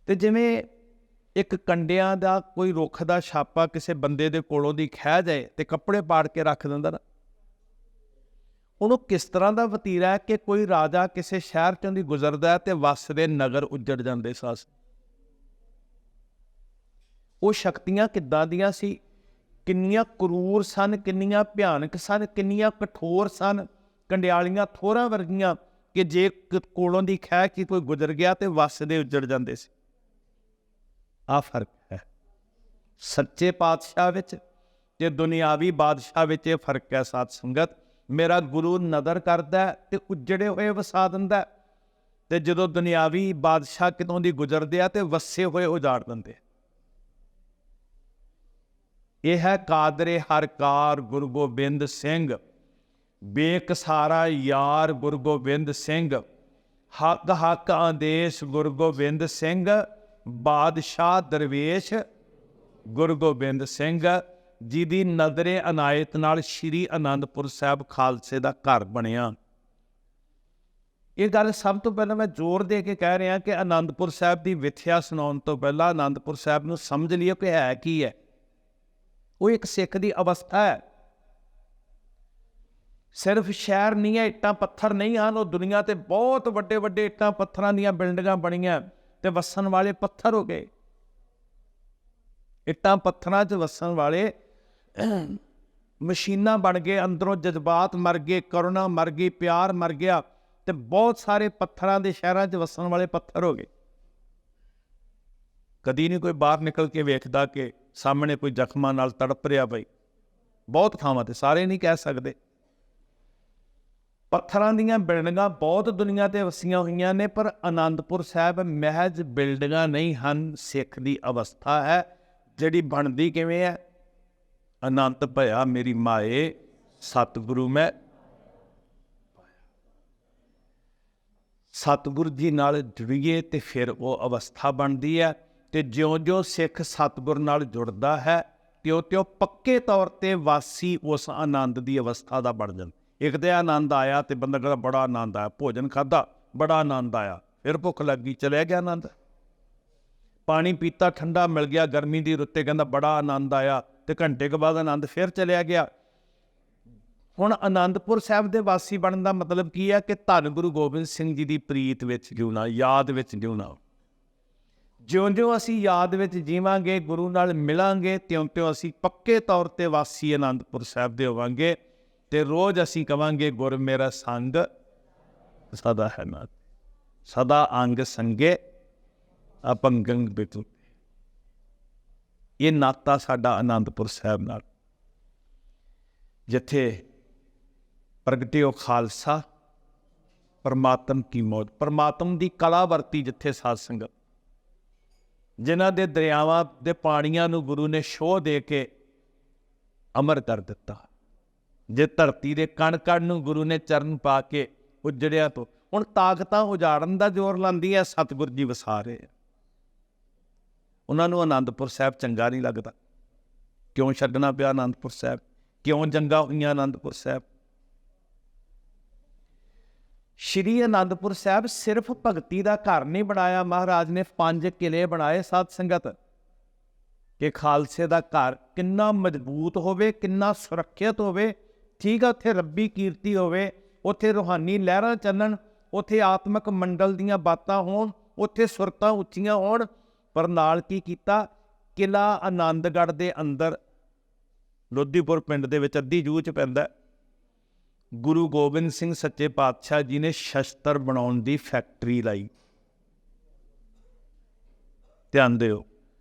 ਤੇ ਜਿਵੇਂ ਇੱਕ ਕੰਡਿਆਂ ਦਾ ਕੋਈ ਰੁੱਖ ਦਾ ਛਾਪਾ ਕਿਸੇ ਬੰਦੇ ਦੇ ਕੋਲੋਂ ਦੀ ਖਹਿ ਜਾਏ ਤੇ ਕੱਪੜੇ ਪਾੜ ਕੇ ਰੱਖ ਦਿੰਦਾ ਨਾ, ਉਹਨੂੰ ਕਿਸ ਤਰ੍ਹਾਂ ਦਾ ਵਤੀਰਾ ਹੈ ਕਿ ਕੋਈ ਰਾਜਾ ਕਿਸੇ ਸ਼ਹਿਰ ਚੋਂ ਦੀ ਗੁਜ਼ਰਦਾ ਤੇ ਵਸਦੇ ਨਗਰ ਉੱਜੜ ਜਾਂਦੇ ਸਾਸ। ਉਹ ਸ਼ਕਤੀਆਂ ਕਿੱਦਾਂ ਦੀਆਂ ਸੀ, ਕਿੰਨੀਆਂ ਕਰੂਰ ਸਨ, ਕਿੰਨੀਆਂ ਭਿਆਨਕ ਸਨ, ਕਿੰਨੀਆਂ ਕਠੋਰ ਸਨ। ਕੰਡਿਆਲੀਆਂ ਥੋੜ੍ਹਾਂ ਵਰਗੀਆਂ ਕਿ ਜੇ ਕੋਲੋਂ ਦੀ ਖਹਿ ਕੇ ਕੋਈ ਗੁਜ਼ਰ ਗਿਆ ਤੇ ਵਸਦੇ ਉੱਜੜ ਜਾਂਦੇ ਸੀ। ਆਹ ਫਰਕ ਹੈ ਸੱਚੇ ਪਾਤਸ਼ਾਹ ਵਿੱਚ ਤੇ ਦੁਨਿਆਵੀ ਬਾਦਸ਼ਾਹ ਵਿੱਚ। ਇਹ ਫਰਕ ਹੈ ਸਾਧ ਸੰਗਤ। ਮੇਰਾ ਗੁਰੂ ਨਦਰ ਕਰਦਾ ਤੇ ਉਜੜੇ ਹੋਏ ਵਸਾ ਦਿੰਦਾ, ਤੇ ਜਦੋਂ ਦੁਨਿਆਵੀ ਬਾਦਸ਼ਾਹ ਕਿਤੋਂ ਦੀ ਗੁਜ਼ਰਦੇ ਆ ਤੇ ਵਸੇ ਹੋਏ ਉਜਾੜ ਦਿੰਦੇ। ਇਹ ਹੈ ਕਾਦਰੇ ਹਰ ਕਾਰ ਗੁਰੂ ਗੋਬਿੰਦ ਸਿੰਘ, ਬੇਕਸਾਰਾ ਯਾਰ ਗੁਰੂ ਗੋਬਿੰਦ ਸਿੰਘ, ਹੱਕ ਹੱਕ ਆਦੇਸ਼ ਗੁਰੂ ਗੋਬਿੰਦ ਸਿੰਘ, ਬਾਦਸ਼ਾਹ ਦਰਵੇਸ਼ ਗੁਰੂ ਗੋਬਿੰਦ ਸਿੰਘ, ਜਿਹਦੀ ਨਜ਼ਰੇ ਅਨਾਇਤ ਨਾਲ ਸ਼੍ਰੀ ਅਨੰਦਪੁਰ ਸਾਹਿਬ ਖਾਲਸੇ ਦਾ ਘਰ ਬਣਿਆ। ਇਹ ਗੱਲ ਸਭ ਤੋਂ ਪਹਿਲਾਂ ਮੈਂ ਜ਼ੋਰ ਦੇ ਕੇ ਕਹਿ ਰਿਹਾ ਕਿ ਅਨੰਦਪੁਰ ਸਾਹਿਬ ਦੀ ਵਿਥਿਆ ਸੁਣਾਉਣ ਤੋਂ ਪਹਿਲਾਂ ਅਨੰਦਪੁਰ ਸਾਹਿਬ ਨੂੰ ਸਮਝ ਲਿਓ ਕਿ ਹੈ ਕੀ ਹੈ। ਉਹ ਇੱਕ ਸਿੱਖ ਦੀ ਅਵਸਥਾ ਹੈ। ਸਿਰਫ ਸ਼ਹਿਰ ਨਹੀਂ ਹੈ, ਇੱਟਾਂ ਪੱਥਰ ਨਹੀਂ ਹਨ। ਉਹ ਦੁਨੀਆ ਤੇ ਬਹੁਤ ਵੱਡੇ ਵੱਡੇ ਇੱਟਾਂ ਪੱਥਰਾਂ ਦੀਆਂ ਬਿਲਡਿੰਗਾਂ ਬਣੀਆਂ ਤੇ ਵਸਣ ਵਾਲੇ ਪੱਥਰ ਹੋ ਗਏ। ਇੱਟਾਂ ਪੱਥਰਾਂ 'ਚ ਵਸਣ ਵਾਲੇ ਮਸ਼ੀਨਾਂ ਬਣ ਗਏ। ਅੰਦਰੋਂ ਜਜ਼ਬਾਤ ਮਰ ਗਏ, ਕਰੁਣਾ ਮਰ ਗਈ, ਪਿਆਰ ਮਰ ਗਿਆ, ਤੇ ਬਹੁਤ ਸਾਰੇ ਪੱਥਰਾਂ ਦੇ ਸ਼ਹਿਰਾਂ 'ਚ ਵਸਣ ਵਾਲੇ ਪੱਥਰ ਹੋ ਗਏ। ਕਦੀ ਨਹੀਂ ਕੋਈ ਬਾਹਰ ਨਿਕਲ ਕੇ ਵੇਖਦਾ ਕਿ ਸਾਹਮਣੇ ਕੋਈ ਜ਼ਖਮਾਂ ਨਾਲ ਤੜਪ ਰਿਹਾ। ਬਈ ਬਹੁਤ ਥਾਵਾਂ ਤੇ, ਸਾਰੇ ਨਹੀਂ ਕਹਿ ਸਕਦੇ। ਪੱਥਰਾਂ ਦੀਆਂ ਬਿਲਡਿੰਗਾਂ ਬਹੁਤ ਦੁਨੀਆ ਤੇ ਵਸੀਆਂ ਹੋਈਆਂ ਨੇ, ਪਰ ਅਨੰਦਪੁਰ ਸਾਹਿਬ ਮਹਿਜ ਬਿਲਡਿੰਗਾਂ ਨਹੀਂ ਹਨ, ਸਿੱਖ ਦੀ ਅਵਸਥਾ ਹੈ ਜਿਹੜੀ ਬਣਦੀ ਕਿਵੇਂ ਹੈ? ਅਨੰਤ ਭਇਆ ਮੇਰੀ ਮਾਏ ਸਤਿਗੁਰੂ ਮੈਂ। ਸਤਿਗੁਰੂ ਜੀ ਨਾਲ ਜੁੜੀਏ ਤੇ ਫਿਰ ਉਹ ਅਵਸਥਾ ਬਣਦੀ ਹੈ। ਤੇ ਜਿਉਂ-ਜਿਉਂ ਸਿੱਖ ਸਤਿਗੁਰ ਨਾਲ ਜੁੜਦਾ ਹੈ ਤਿਉਂ-ਤਿਉਂ ਪੱਕੇ ਤੌਰ ਤੇ ਵਾਸੀ ਉਸ ਆਨੰਦ ਦੀ ਅਵਸਥਾ ਦਾ ਬਣ ਜਾਂਦਾ। ਇੱਕ ਤੇ ਆਨੰਦ ਆਇਆ ਤੇ ਬੰਦਾ ਕਹਿੰਦਾ ਬੜਾ ਆਨੰਦ ਆਇਆ, ਭੋਜਨ ਖਾਧਾ ਬੜਾ ਆਨੰਦ ਆਇਆ, ਫਿਰ ਭੁੱਖ ਲੱਗ ਗਈ, ਚਲਿਆ ਗਿਆ ਆਨੰਦ। ਪਾਣੀ ਪੀਤਾ ਠੰਡਾ ਮਿਲ ਗਿਆ ਗਰਮੀ ਦੀ ਰੁੱਤੇ, ਕਹਿੰਦਾ ਬੜਾ ਆਨੰਦ ਆਇਆ, ਤੇ ਘੰਟੇ ਕੁ ਬਾਅਦ ਆਨੰਦ ਫਿਰ ਚਲਿਆ ਗਿਆ। ਹੁਣ ਅਨੰਦਪੁਰ ਸਾਹਿਬ ਦੇ ਵਾਸੀ ਬਣਨ ਦਾ ਮਤਲਬ ਕੀ ਹੈ? ਕਿ ਧੰਨ ਗੁਰੂ ਗੋਬਿੰਦ ਸਿੰਘ ਜੀ ਦੀ ਪ੍ਰੀਤ ਵਿੱਚ ਜਿਉਣਾ, ਯਾਦ ਵਿੱਚ ਜਿਉਣਾ। ਜਿਉਂ-ਜਿਉਂ ਅਸੀਂ ਯਾਦ ਵਿੱਚ ਜੀਵਾਂਗੇ, ਗੁਰੂ ਨਾਲ ਮਿਲਾਂਗੇ, ਤਿਉਂ-ਤਿਉਂ ਅਸੀਂ ਪੱਕੇ ਤੌਰ ਤੇ ਵਾਸੀ ਅਨੰਦਪੁਰ ਸਾਹਿਬ ਦੇ ਹੋਵਾਂਗੇ। ਤੇ ਰੋਜ਼ ਅਸੀਂ ਕਵਾਂਗੇ ਗੁਰ ਮੇਰਾ ਸੰਗ ਸਦਾ ਹੈ ਨਾਥ, ਸਦਾ ਅੰਗ ਸੰਗੇ ਅਪੰਗੰ ਬਿਤੁ। ਇਹ ਨਾਤਾ ਸਾਡਾ ਅਨੰਦਪੁਰ ਸਾਹਿਬ ਨਾਲ, ਜਿੱਥੇ ਪ੍ਰਗਟਿਓ ਖਾਲਸਾ ਪਰਮਾਤਮ ਕੀ ਮੌਤ, ਪਰਮਾਤਮ ਦੀ ਕਲਾ ਵਰਤੀ ਜਿੱਥੇ ਸਾਧ ਸੰਗਤ, ਜਿਨ੍ਹਾਂ ਦੇ ਦਰਿਆਵਾਂ ਦੇ ਪਾਣੀਆਂ ਨੂੰ ਗੁਰੂ ਨੇ ਛੋਹ ਦੇ ਕੇ ਅਮਰ ਕਰ ਦਿੱਤਾ। ਜੇ ਧਰਤੀ ਦੇ ਕਣ-ਕਣ ਨੂੰ ਗੁਰੂ ਨੇ ਚਰਨ ਪਾ ਕੇ ਉਜੜਿਆ ਤੋਂ ਹੁਣ ਤਾਕਤਾਂ ਉਜਾੜਨ ਦਾ ਜ਼ੋਰ ਲਾਉਂਦੀ ਹੈ, ਸਤਿਗੁਰ ਜੀ ਵਸਾ ਰਹੇ ਆ। ਉਹਨਾਂ ਨੂੰ ਅਨੰਦਪੁਰ ਸਾਹਿਬ ਚੰਗਾ ਨਹੀਂ ਲੱਗਦਾ। ਕਿਉਂ ਛੱਡਣਾ ਪਿਆ ਅਨੰਦਪੁਰ ਸਾਹਿਬ? ਕਿਉਂ ਜੰਗਾਂ ਹੋਈਆਂ ਅਨੰਦਪੁਰ ਸਾਹਿਬ? ਸ਼੍ਰੀ ਅਨੰਦਪੁਰ ਸਾਹਿਬ ਸਿਰਫ ਭਗਤੀ ਦਾ ਘਰ ਨਹੀਂ ਬਣਾਇਆ, ਮਹਾਰਾਜ ਨੇ 5 ਕਿਲੇ ਬਣਾਏ ਸਾਧ ਸੰਗਤ, ਕਿ ਖਾਲਸੇ ਦਾ ਘਰ ਕਿੰਨਾ ਮਜ਼ਬੂਤ ਹੋਵੇ, ਕਿੰਨਾ ਸੁਰੱਖਿਅਤ ਹੋਵੇ। ਠੀਕ ਆ, ਉੱਥੇ ਰੱਬੀ ਕੀਰਤੀ ਹੋਵੇ, ਉੱਥੇ ਰੂਹਾਨੀ ਲਹਿਰਾਂ ਚੱਲਣ, ਉੱਥੇ ਆਤਮਿਕ ਮੰਡਲ ਦੀਆਂ ਬਾਤਾਂ ਹੋਣ, ਉੱਥੇ ਸੁਰਤਾਂ ਉੱਚੀਆਂ ਹੋਣ। ਪਰ ਨਾਲ ਕੀ ਕੀਤਾ, ਕਿਲਾ ਆਨੰਦਗੜ੍ਹ ਦੇ ਅੰਦਰ ਲੋਧੀਪੁਰ ਪਿੰਡ ਦੇ ਵਿੱਚ ਅੱਧੀ ਜੂਹ 'ਚ ਪੈਂਦਾ, ਗੁਰੂ ਗੋਬਿੰਦ ਸਿੰਘ ਸੱਚੇ ਪਾਤਸ਼ਾਹ ਜੀ ਨੇ ਸ਼ਸਤਰ ਬਣਾਉਣ ਦੀ ਫੈਕਟਰੀ ਲਾਈ। ਧਿਆਨ ਦਿਓ,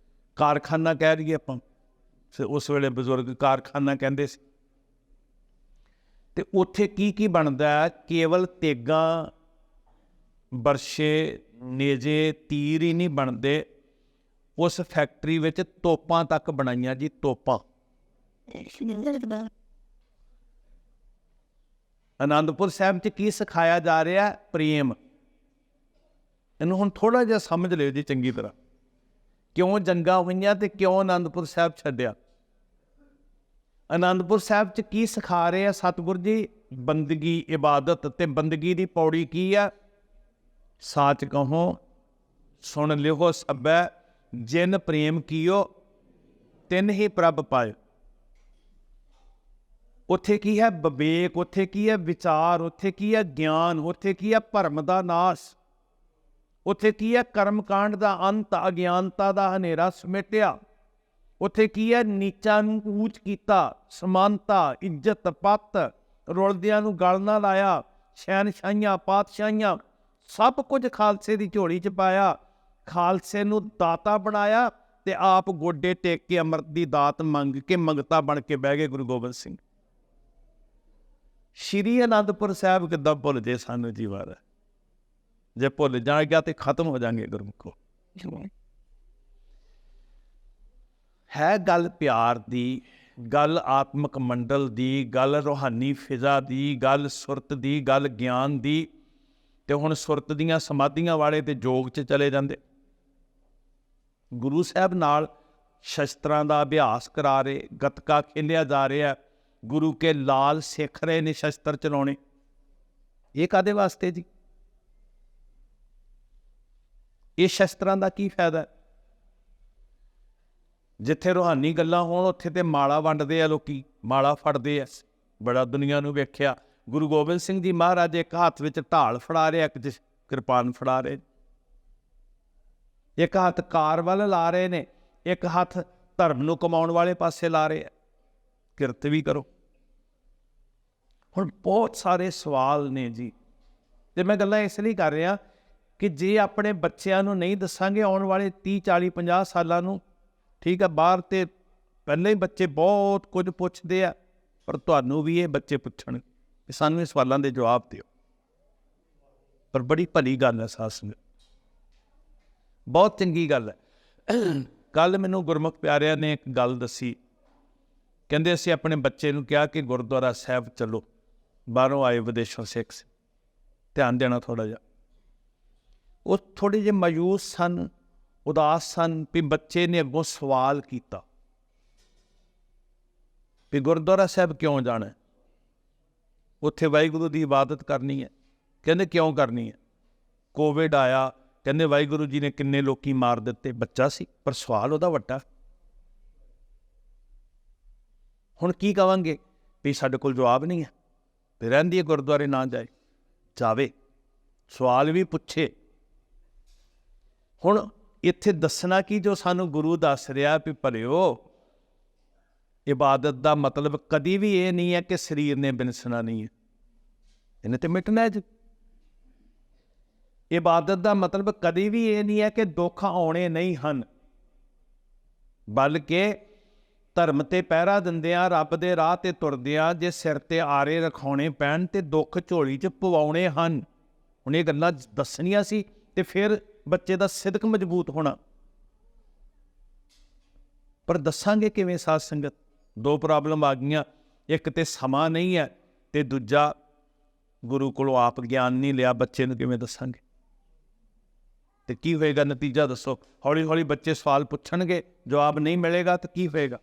ਕਾਰਖਾਨਾ ਕਹਿ ਲਈਏ ਆਪਾਂ, ਉਸ ਵੇਲੇ ਬਜ਼ੁਰਗ ਕਾਰਖਾਨਾ ਕਹਿੰਦੇ ਸੀ। ਤੇ ਉੱਥੇ ਕੀ ਕੀ ਬਣਦਾ, ਕੇਵਲ ਤੇਗਾਂ, ਬਰਸ਼ੇ, ਨੇਜੇ, ਤੀਰ ਹੀ ਨਹੀਂ ਬਣਦੇ, ਉਸ ਫੈਕਟਰੀ ਵਿੱਚ ਤੋਪਾਂ ਤੱਕ ਬਣਾਈਆਂ ਜੀ, ਤੋਪਾਂ। ਆਨੰਦਪੁਰ ਸਾਹਿਬ 'ਚ ਕੀ ਸਿਖਾਇਆ ਜਾ ਰਿਹਾ, ਪ੍ਰੇਮ। ਇਹਨੂੰ ਹੁਣ ਥੋੜ੍ਹਾ ਜਿਹਾ ਸਮਝ ਲਿਓ ਜੀ ਚੰਗੀ ਤਰ੍ਹਾਂ, ਕਿਉਂ ਜੰਗਾਂ ਹੋਈਆਂ ਤੇ ਕਿਉਂ ਆਨੰਦਪੁਰ ਸਾਹਿਬ ਛੱਡਿਆ। ਆਨੰਦਪੁਰ ਸਾਹਿਬ 'ਚ ਕੀ ਸਿਖਾ ਰਹੇ ਆ ਸਤਿਗੁਰ ਜੀ, ਬੰਦਗੀ, ਇਬਾਦਤ। ਤੇ ਬੰਦਗੀ ਦੀ ਪੌੜੀ ਕੀ ਆ, ਸਾਚ ਕਹੋ ਸੁਣ ਲਿਓ ਸਭੈ, ਜਿਨ ਪ੍ਰੇਮ ਕੀਓ ਤਿਨ ਹੀ ਪ੍ਰਭ ਪਾਇਓ। ਉੱਥੇ ਕੀ ਹੈ, ਵਿਵੇਕ। ਉੱਥੇ ਕੀ ਹੈ, ਵਿਚਾਰ। ਉੱਥੇ ਕੀ ਹੈ, ਗਿਆਨ। ਉੱਥੇ ਕੀ ਹੈ, ਭਰਮ ਦਾ ਨਾਸ। ਉੱਥੇ ਕੀ ਹੈ, ਕਰਮਕਾਂਡ ਦਾ ਅੰਤ, ਅਗਿਆਨਤਾ ਦਾ ਹਨੇਰਾ ਸਮੇਟਿਆ। ਉੱਥੇ ਕੀ ਹੈ, ਨੀਚਾਂ ਨੂੰ ਊਚ ਕੀਤਾ, ਸਮਾਨਤਾ, ਇੱਜ਼ਤ, ਪੱਤ, ਰੁਲਦਿਆਂ ਨੂੰ ਗਲ ਨਾ ਲਾਇਆ, ਸ਼ਹਿਨਸ਼ਾਹੀਆਂ, ਪਾਤਸ਼ਾਹੀਆਂ, ਸਭ ਕੁਝ ਖਾਲਸੇ ਦੀ ਝੋਲੀ 'ਚ ਪਾਇਆ। ਖਾਲਸੇ ਨੂੰ ਦਾਤਾ ਬਣਾਇਆ ਤੇ ਆਪ ਗੋਡੇ ਟੇਕ ਕੇ ਅੰਮ੍ਰਿਤ ਦੀ ਦਾਤ ਮੰਗ ਕੇ ਮੰਗਤਾ ਬਣ ਕੇ ਬਹਿ ਗਏ ਗੁਰੂ ਗੋਬਿੰਦ ਸਿੰਘ। ਸ਼੍ਰੀ ਅਨੰਦਪੁਰ ਸਾਹਿਬ ਕਿੱਦਾਂ ਭੁੱਲ ਜੇ ਸਾਨੂੰ ਜੀ ਵਾਰ, ਜੇ ਭੁੱਲ ਜਾਏਗਾ ਤੇ ਖਤਮ ਹੋ ਜਾਣਗੇ ਗੁਰਮੁਖੋ। ਹੈ ਗੱਲ ਪਿਆਰ ਦੀ, ਗੱਲ ਆਤਮਿਕ ਮੰਡਲ ਦੀ, ਗੱਲ ਰੂਹਾਨੀ ਫਿਜ਼ਾ ਦੀ, ਗੱਲ ਸੁਰਤ ਦੀ, ਗੱਲ ਗਿਆਨ ਦੀ। ਤੇ ਹੁਣ ਸੁਰਤ ਦੀਆਂ ਸਮਾਧੀਆਂ ਵਾਲੇ ਤੇ ਜੋਗ 'ਚ ਚਲੇ ਜਾਂਦੇ। ਗੁਰੂ ਸਾਹਿਬ ਨਾਲ ਸ਼ਸਤਰਾਂ ਦਾ ਅਭਿਆਸ ਕਰਾ ਰਹੇ, ਗੱਤਕਾ ਖੇਲਿਆ ਜਾ ਰਿਹਾ, ਗੁਰੂ ਕੇ ਲਾਲ ਸਿੱਖ ਰਹੇ ਨੇ ਸ਼ਸਤਰ ਚਲਾਉਣੇ। ਇਹ ਕਾਹਦੇ ਵਾਸਤੇ ਜੀ, ਇਹ ਸ਼ਸਤਰਾਂ ਦਾ ਕੀ ਫਾਇਦਾ। ਜਿੱਥੇ ਰੂਹਾਨੀ ਗੱਲਾਂ ਹੋਣ ਉੱਥੇ ਤੇ ਮਾਲਾ ਵੰਡਦੇ ਆ ਲੋਕੀ, ਮਾਲਾ ਫੜਦੇ ਆ, ਬੜਾ ਦੁਨੀਆ ਨੂੰ ਵੇਖਿਆ। ਗੁਰੂ ਗੋਬਿੰਦ ਸਿੰਘ ਜੀ ਮਹਾਰਾਜ ਇੱਕ ਹੱਥ ਵਿੱਚ ਢਾਲ ਫੜਾ ਰਹੇ, ਇੱਕ 'ਚ ਕਿਰਪਾਨ ਫੜਾ ਰਹੇ, ਇੱਕ ਹੱਥ ਕਾਰ ਵੱਲ ਲਾ ਰਹੇ ਨੇ, ਇੱਕ ਹੱਥ ਧਰਮ ਨੂੰ ਕਮਾਉਣ ਵਾਲੇ ਪਾਸੇ ਲਾ ਰਹੇ ਆ। ਕਿਰਤ ਵੀ ਕਰੋ। ਹੁਣ ਬਹੁਤ ਸਾਰੇ ਸਵਾਲ ਨੇ ਜੀ, ਤੇ ਮੈਂ ਗੱਲਾਂ ਇਸ ਲਈ ਕਰ ਰਿਹਾ ਕਿ ਜੇ ਆਪਣੇ ਬੱਚਿਆਂ ਨੂੰ ਨਹੀਂ ਦੱਸਾਂਗੇ, ਆਉਣ ਵਾਲੇ 30, 40, 50 ਸਾਲਾਂ ਨੂੰ, ਠੀਕ ਆ, ਬਾਹਰ ਤੇ ਪਹਿਲਾਂ ਹੀ ਬੱਚੇ ਬਹੁਤ ਕੁਝ ਪੁੱਛਦੇ ਆ, ਪਰ ਤੁਹਾਨੂੰ ਵੀ ਇਹ ਬੱਚੇ ਪੁੱਛਣ ਕਿ ਸਾਨੂੰ ਇਹ ਸਵਾਲਾਂ ਦੇ ਜਵਾਬ ਦਿਓ। ਪਰ ਬੜੀ ਭਲੀ ਗੱਲ ਹੈ ਸਾਧ ਸੰਗਤ, ਬਹੁਤ ਚੰਗੀ ਗੱਲ ਹੈ। ਕੱਲ੍ਹ ਮੈਨੂੰ ਗੁਰਮੁਖ ਪਿਆਰਿਆਂ ਨੇ ਇੱਕ ਗੱਲ ਦੱਸੀ, ਕਹਿੰਦੇ ਅਸੀਂ ਆਪਣੇ ਬੱਚੇ ਨੂੰ ਕਿਹਾ ਕਿ ਗੁਰਦੁਆਰਾ ਸਾਹਿਬ ਚੱਲੋ, ਬਾਹਰੋਂ ਆਏ ਵਿਦੇਸ਼ੋਂ ਸਿੱਖ, ਧਿਆਨ ਦੇਣਾ ਥੋੜ੍ਹਾ ਜਿਹਾ। ਉਹ ਥੋੜ੍ਹੇ ਜਿਹੇ ਮਾਯੂਸ ਸਨ, ਉਦਾਸ ਸਨ ਵੀ ਬੱਚੇ ਨੇ ਅੱਗੋਂ ਸਵਾਲ ਕੀਤਾ ਵੀ ਗੁਰਦੁਆਰਾ ਸਾਹਿਬ ਕਿਉਂ ਜਾਣਾ, ਉੱਥੇ ਵਾਹਿਗੁਰੂ ਦੀ ਇਬਾਦਤ ਕਰਨੀ ਹੈ। ਕਹਿੰਦੇ ਕਿਉਂ ਕਰਨੀ ਹੈ, ਕੋਵਿਡ ਆਇਆ, ਕਹਿੰਦੇ ਵਾਹਿਗੁਰੂ ਜੀ ਨੇ ਕਿੰਨੇ ਲੋਕੀ ਮਾਰ ਦਿੱਤੇ। ਬੱਚਾ ਸੀ ਪਰ ਸਵਾਲ ਉਹਦਾ ਵੱਡਾ। ਹੁਣ ਕੀ ਕਵਾਂਗੇ ਵੀ ਸਾਡੇ ਕੋਲ ਜਵਾਬ ਨਹੀਂ ਹੈ, ਤੇ ਰਹਿੰਦੀ ਹੈ ਗੁਰਦੁਆਰੇ ਨਾ ਜਾਏ, ਜਾਵੇ, ਸਵਾਲ ਵੀ ਪੁੱਛੇ। ਹੁਣ ਇੱਥੇ ਦੱਸਣਾ ਕੀ, ਜੋ ਸਾਨੂੰ ਗੁਰੂ ਦੱਸ ਰਿਹਾ ਵੀ ਭਲਿਓ, ਇਬਾਦਤ ਦਾ ਮਤਲਬ ਕਦੀ ਵੀ ਇਹ ਨਹੀਂ ਹੈ ਕਿ ਸਰੀਰ ਨੇ ਬਿਨਸਣਾ ਨਹੀਂ ਹੈ, ਇਹਨੇ ਤੇ ਮਿਟਣਾ ਜੀ। ਇਬਾਦਤ ਦਾ ਮਤਲਬ ਕਦੀ ਵੀ ਇਹ ਨਹੀਂ ਹੈ ਕਿ ਦੁੱਖ ਆਉਣੇ ਨਹੀਂ ਹਨ, ਬਲਕਿ ਧਰਮ ਤੇ ਪਹਿਰਾ ਦਿੰਦਿਆਂ, ਰੱਬ ਦੇ ਰਾਹ ਤੇ ਤੁਰਦਿਆਂ, ਜੇ ਸਿਰ ਤੇ ਆਰੇ ਰਖਾਉਣੇ ਪੈਣ ਤੇ ਦੁੱਖ ਝੋਲੀ 'ਚ ਪਵਾਉਣੇ ਹਨ। ਹੁਣ ਇਹ ਗੱਲਾਂ ਦੱਸਣੀਆਂ ਸੀ ਤੇ ਫਿਰ ਬੱਚੇ ਦਾ ਸਿਦਕ ਮਜ਼ਬੂਤ ਹੋਣਾ। ਪਰ ਦੱਸਾਂਗੇ ਕਿਵੇਂ ਸਾਧ ਸੰਗਤ? ਦੋ ਪ੍ਰੋਬਲਮ ਆ ਗਈਆਂ, ਇੱਕ ਤੇ ਸਮਾਂ ਨਹੀਂ ਹੈ, ਤੇ ਦੂਜਾ ਗੁਰੂ ਕੋਲੋਂ ਆਪ ਗਿਆਨ ਨਹੀਂ ਲਿਆ, ਬੱਚੇ ਨੂੰ ਕਿਵੇਂ ਦੱਸਾਂਗੇ? ਤੇ ਕੀ ਹੋਏਗਾ ਨਤੀਜਾ ਦੱਸੋ? ਹੌਲੀ ਹੌਲੀ ਬੱਚੇ ਸਵਾਲ ਪੁੱਛਣਗੇ, ਜਵਾਬ ਨਹੀਂ ਮਿਲੇਗਾ ਤਾਂ ਕੀ ਹੋਏਗਾ?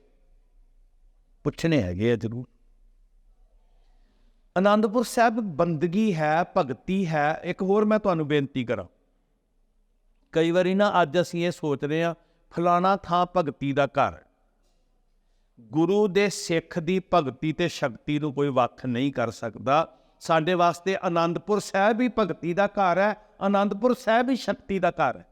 ਪੁੱਛਣੇ ਹੈਗੇ ਆ ਜ਼ਰੂਰ। ਆਨੰਦਪੁਰ ਸਾਹਿਬ ਬੰਦਗੀ ਹੈ, ਭਗਤੀ ਹੈ। ਇੱਕ ਹੋਰ ਮੈਂ ਤੁਹਾਨੂੰ ਬੇਨਤੀ ਕਰਾਂ, ਕਈ ਵਾਰੀ ਨਾ ਅੱਜ ਅਸੀਂ ਇਹ ਸੋਚਦੇ ਹਾਂ ਫਲਾਣਾ ਥਾਂ ਭਗਤੀ ਦਾ ਘਰ ਹੈ। ਗੁਰੂ ਦੇ ਸਿੱਖ ਦੀ ਭਗਤੀ ਤੇ ਸ਼ਕਤੀ ਨੂੰ ਕੋਈ ਵੱਖ ਨਹੀਂ ਕਰ ਸਕਦਾ। ਸਾਡੇ ਵਾਸਤੇ ਆਨੰਦਪੁਰ ਸਾਹਿਬ ਹੀ ਭਗਤੀ ਦਾ ਘਰ ਹੈ, ਆਨੰਦਪੁਰ ਸਾਹਿਬ ਹੀ ਸ਼ਕਤੀ ਦਾ ਘਰ ਹੈ।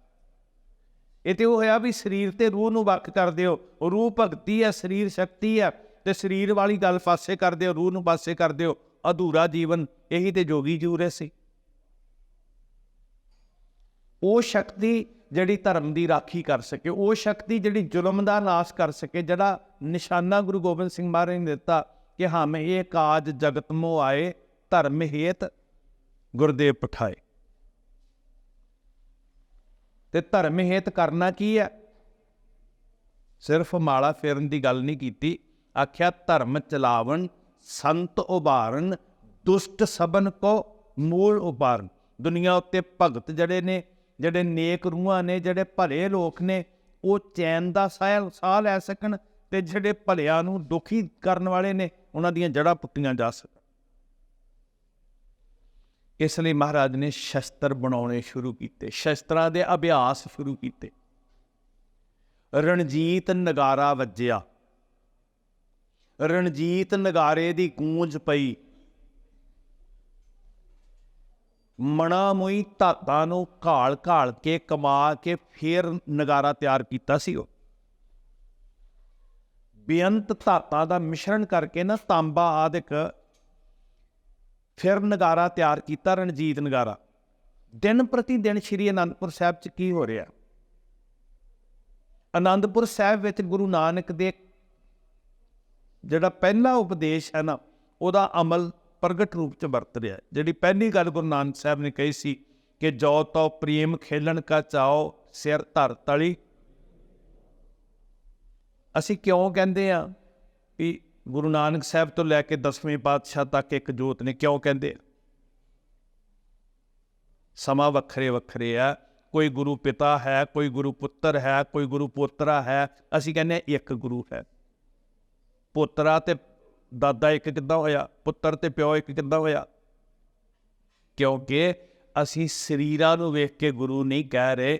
ਇਹ ਤੇ ਉਹ ਹੋਇਆ ਵੀ ਸਰੀਰ ਤੇ ਰੂਹ ਨੂੰ ਵੱਖ ਕਰ ਦਿਓ, ਰੂਹ ਭਗਤੀ ਹੈ, ਸਰੀਰ ਸ਼ਕਤੀ ਹੈ, ਤੇ ਸਰੀਰ ਵਾਲੀ ਗੱਲ ਪਾਸੇ ਕਰ ਦਿਓ, ਰੂਹ ਨੂੰ ਪਾਸੇ ਕਰ ਦਿਓ, ਅਧੂਰਾ ਜੀਵਨ। ਇਹੀ ਤੇ ਜੋਗੀ ਜੂ ਰਹੇ ਸੀ। ਉਹ ਸ਼ਕਤੀ ਜਿਹੜੀ ਧਰਮ ਦੀ ਰਾਖੀ ਕਰ ਸਕੇ, ਉਹ ਸ਼ਕਤੀ ਜਿਹੜੀ ਜ਼ੁਲਮ ਦਾ ਨਾਸ਼ ਕਰ ਸਕੇ, ਜਿਹੜਾ ਨਿਸ਼ਾਨਾ ਗੁਰੂ ਗੋਬਿੰਦ ਸਿੰਘ ਮਹਾਰਾਜ ਨੇ ਦਿੱਤਾ ਕਿ ਹਮ ਇਹ ਕਾਜ ਜਗਤ ਮੋਹ ਆਏ, ਧਰਮ ਹੇਤ ਗੁਰਦੇਵ ਪਠਾਏ। ਤੇ ਧਰਮ ਹੇਤ ਕਰਨਾ ਕੀ ਹੈ? ਸਿਰਫ ਮਾਲਾ ਫੇਰਨ ਦੀ ਗੱਲ ਨਹੀਂ ਕੀਤੀ। ਆਖਿਆ ਧਰਮ ਚਲਾਵਣ, ਸੰਤ ਉਭਾਰਨ, ਦੁਸ਼ਟ ਸਭਨ ਕੋ ਮੂਲ ਉਭਾਰਨ। ਦੁਨੀਆ ਉੱਤੇ ਭਗਤ ਜਿਹੜੇ ਨੇ, ਜਿਹੜੇ ਨੇਕ ਰੂਹਾਂ ਨੇ, ਜਿਹੜੇ ਭਲੇ ਲੋਕ ਨੇ, ਉਹ ਚੈਨ ਦਾ ਸਾਹ ਲੈ ਸਕਣ, ਤੇ ਜਿਹੜੇ ਭਲਿਆਂ ਨੂੰ ਦੁਖੀ ਕਰਨ ਵਾਲੇ ਨੇ ਉਹਨਾਂ ਦੀਆਂ ਜੜ੍ਹਾਂ ਪੁੱਟੀਆਂ ਜਾ ਸਕਣ। ਇਸ ਲਈ ਮਹਾਰਾਜ ਨੇ ਸ਼ਸਤਰ ਬਣਾਉਣੇ ਸ਼ੁਰੂ ਕੀਤੇ, ਸ਼ਸਤਰਾਂ ਦੇ ਅਭਿਆਸ ਸ਼ੁਰੂ ਕੀਤੇ। ਰਣਜੀਤ ਨਗਾਰਾ ਵੱਜਿਆ, ਰਣਜੀਤ ਨਗਾਰੇ ਦੀ ਗੂੰਜ ਪਈ। ਮਣਾ ਮੋਈ ਧਾਤਾਂ ਨੂੰ ਘਾਲ ਘਾਲ ਕੇ ਕਮਾ ਕੇ ਫੇਰ ਨਗਾਰਾ ਤਿਆਰ ਕੀਤਾ ਸੀ। ਉਹ ਬੇਅੰਤ ਧਾਤਾਂ ਦਾ ਮਿਸ਼ਰਣ ਕਰਕੇ ਨਾ, ਤਾਂਬਾ ਆਦਿਕ, ਫਿਰ ਨਗਾਰਾ ਤਿਆਰ ਕੀਤਾ, ਰਣਜੀਤ ਨਗਾਰਾ। ਦਿਨ ਪ੍ਰਤੀ ਦਿਨ ਸ਼੍ਰੀ ਅਨੰਦਪੁਰ ਸਾਹਿਬ 'ਚ ਕੀ ਹੋ ਰਿਹਾ? ਅਨੰਦਪੁਰ ਸਾਹਿਬ ਵਿੱਚ ਗੁਰੂ ਨਾਨਕ ਦੇ ਜਿਹੜਾ ਪਹਿਲਾ ਉਪਦੇਸ਼ ਹੈ ਨਾ, ਉਹਦਾ ਅਮਲ ਪ੍ਰਗਟ ਰੂਪ 'ਚ ਵਰਤ ਰਿਹਾ। ਜਿਹੜੀ ਪਹਿਲੀ ਗੱਲ ਗੁਰੂ ਨਾਨਕ ਸਾਹਿਬ ਨੇ ਕਹੀ ਸੀ ਕਿ ਜੋ ਤੋ ਪ੍ਰੇਮ ਖੇਲਣ ਕਾ ਚਾਓ, ਸਿਰ ਧਰ ਤਲੀ। ਅਸੀਂ ਕਿਉਂ ਕਹਿੰਦੇ ਆ ਵੀ ਗੁਰੂ ਨਾਨਕ ਸਾਹਿਬ ਤੋਂ ਲੈ ਕੇ 10ਵੇਂ ਪਾਤਸ਼ਾਹ ਤੱਕ ਇੱਕ ਜੋਤ ਨੇ? ਕਿਉਂ ਕਹਿੰਦੇ ਆ? ਸਮਾਂ ਵੱਖਰੇ ਵੱਖਰੇ ਆ। ਕੋਈ ਗੁਰੂ ਪਿਤਾ ਹੈ, ਕੋਈ ਗੁਰੂ ਪੁੱਤਰ ਹੈ, ਕੋਈ ਗੁਰੂ ਪੋਤਰਾ ਹੈ। ਅਸੀਂ ਕਹਿੰਦੇ ਇੱਕ ਗੁਰੂ ਹੈ। ਪੋਤਰਾ ਤੇ ਦਾਦਾ ਇੱਕ ਕਿੱਦਾਂ ਹੋਇਆ? ਪੁੱਤਰ ਤੇ ਪਿਓ ਇੱਕ ਕਿੱਦਾਂ ਹੋਇਆ? ਕਿਉਂਕਿ ਅਸੀਂ ਸਰੀਰਾਂ ਨੂੰ ਵੇਖ ਕੇ ਗੁਰੂ ਨਹੀਂ ਕਹਿ ਰਹੇ,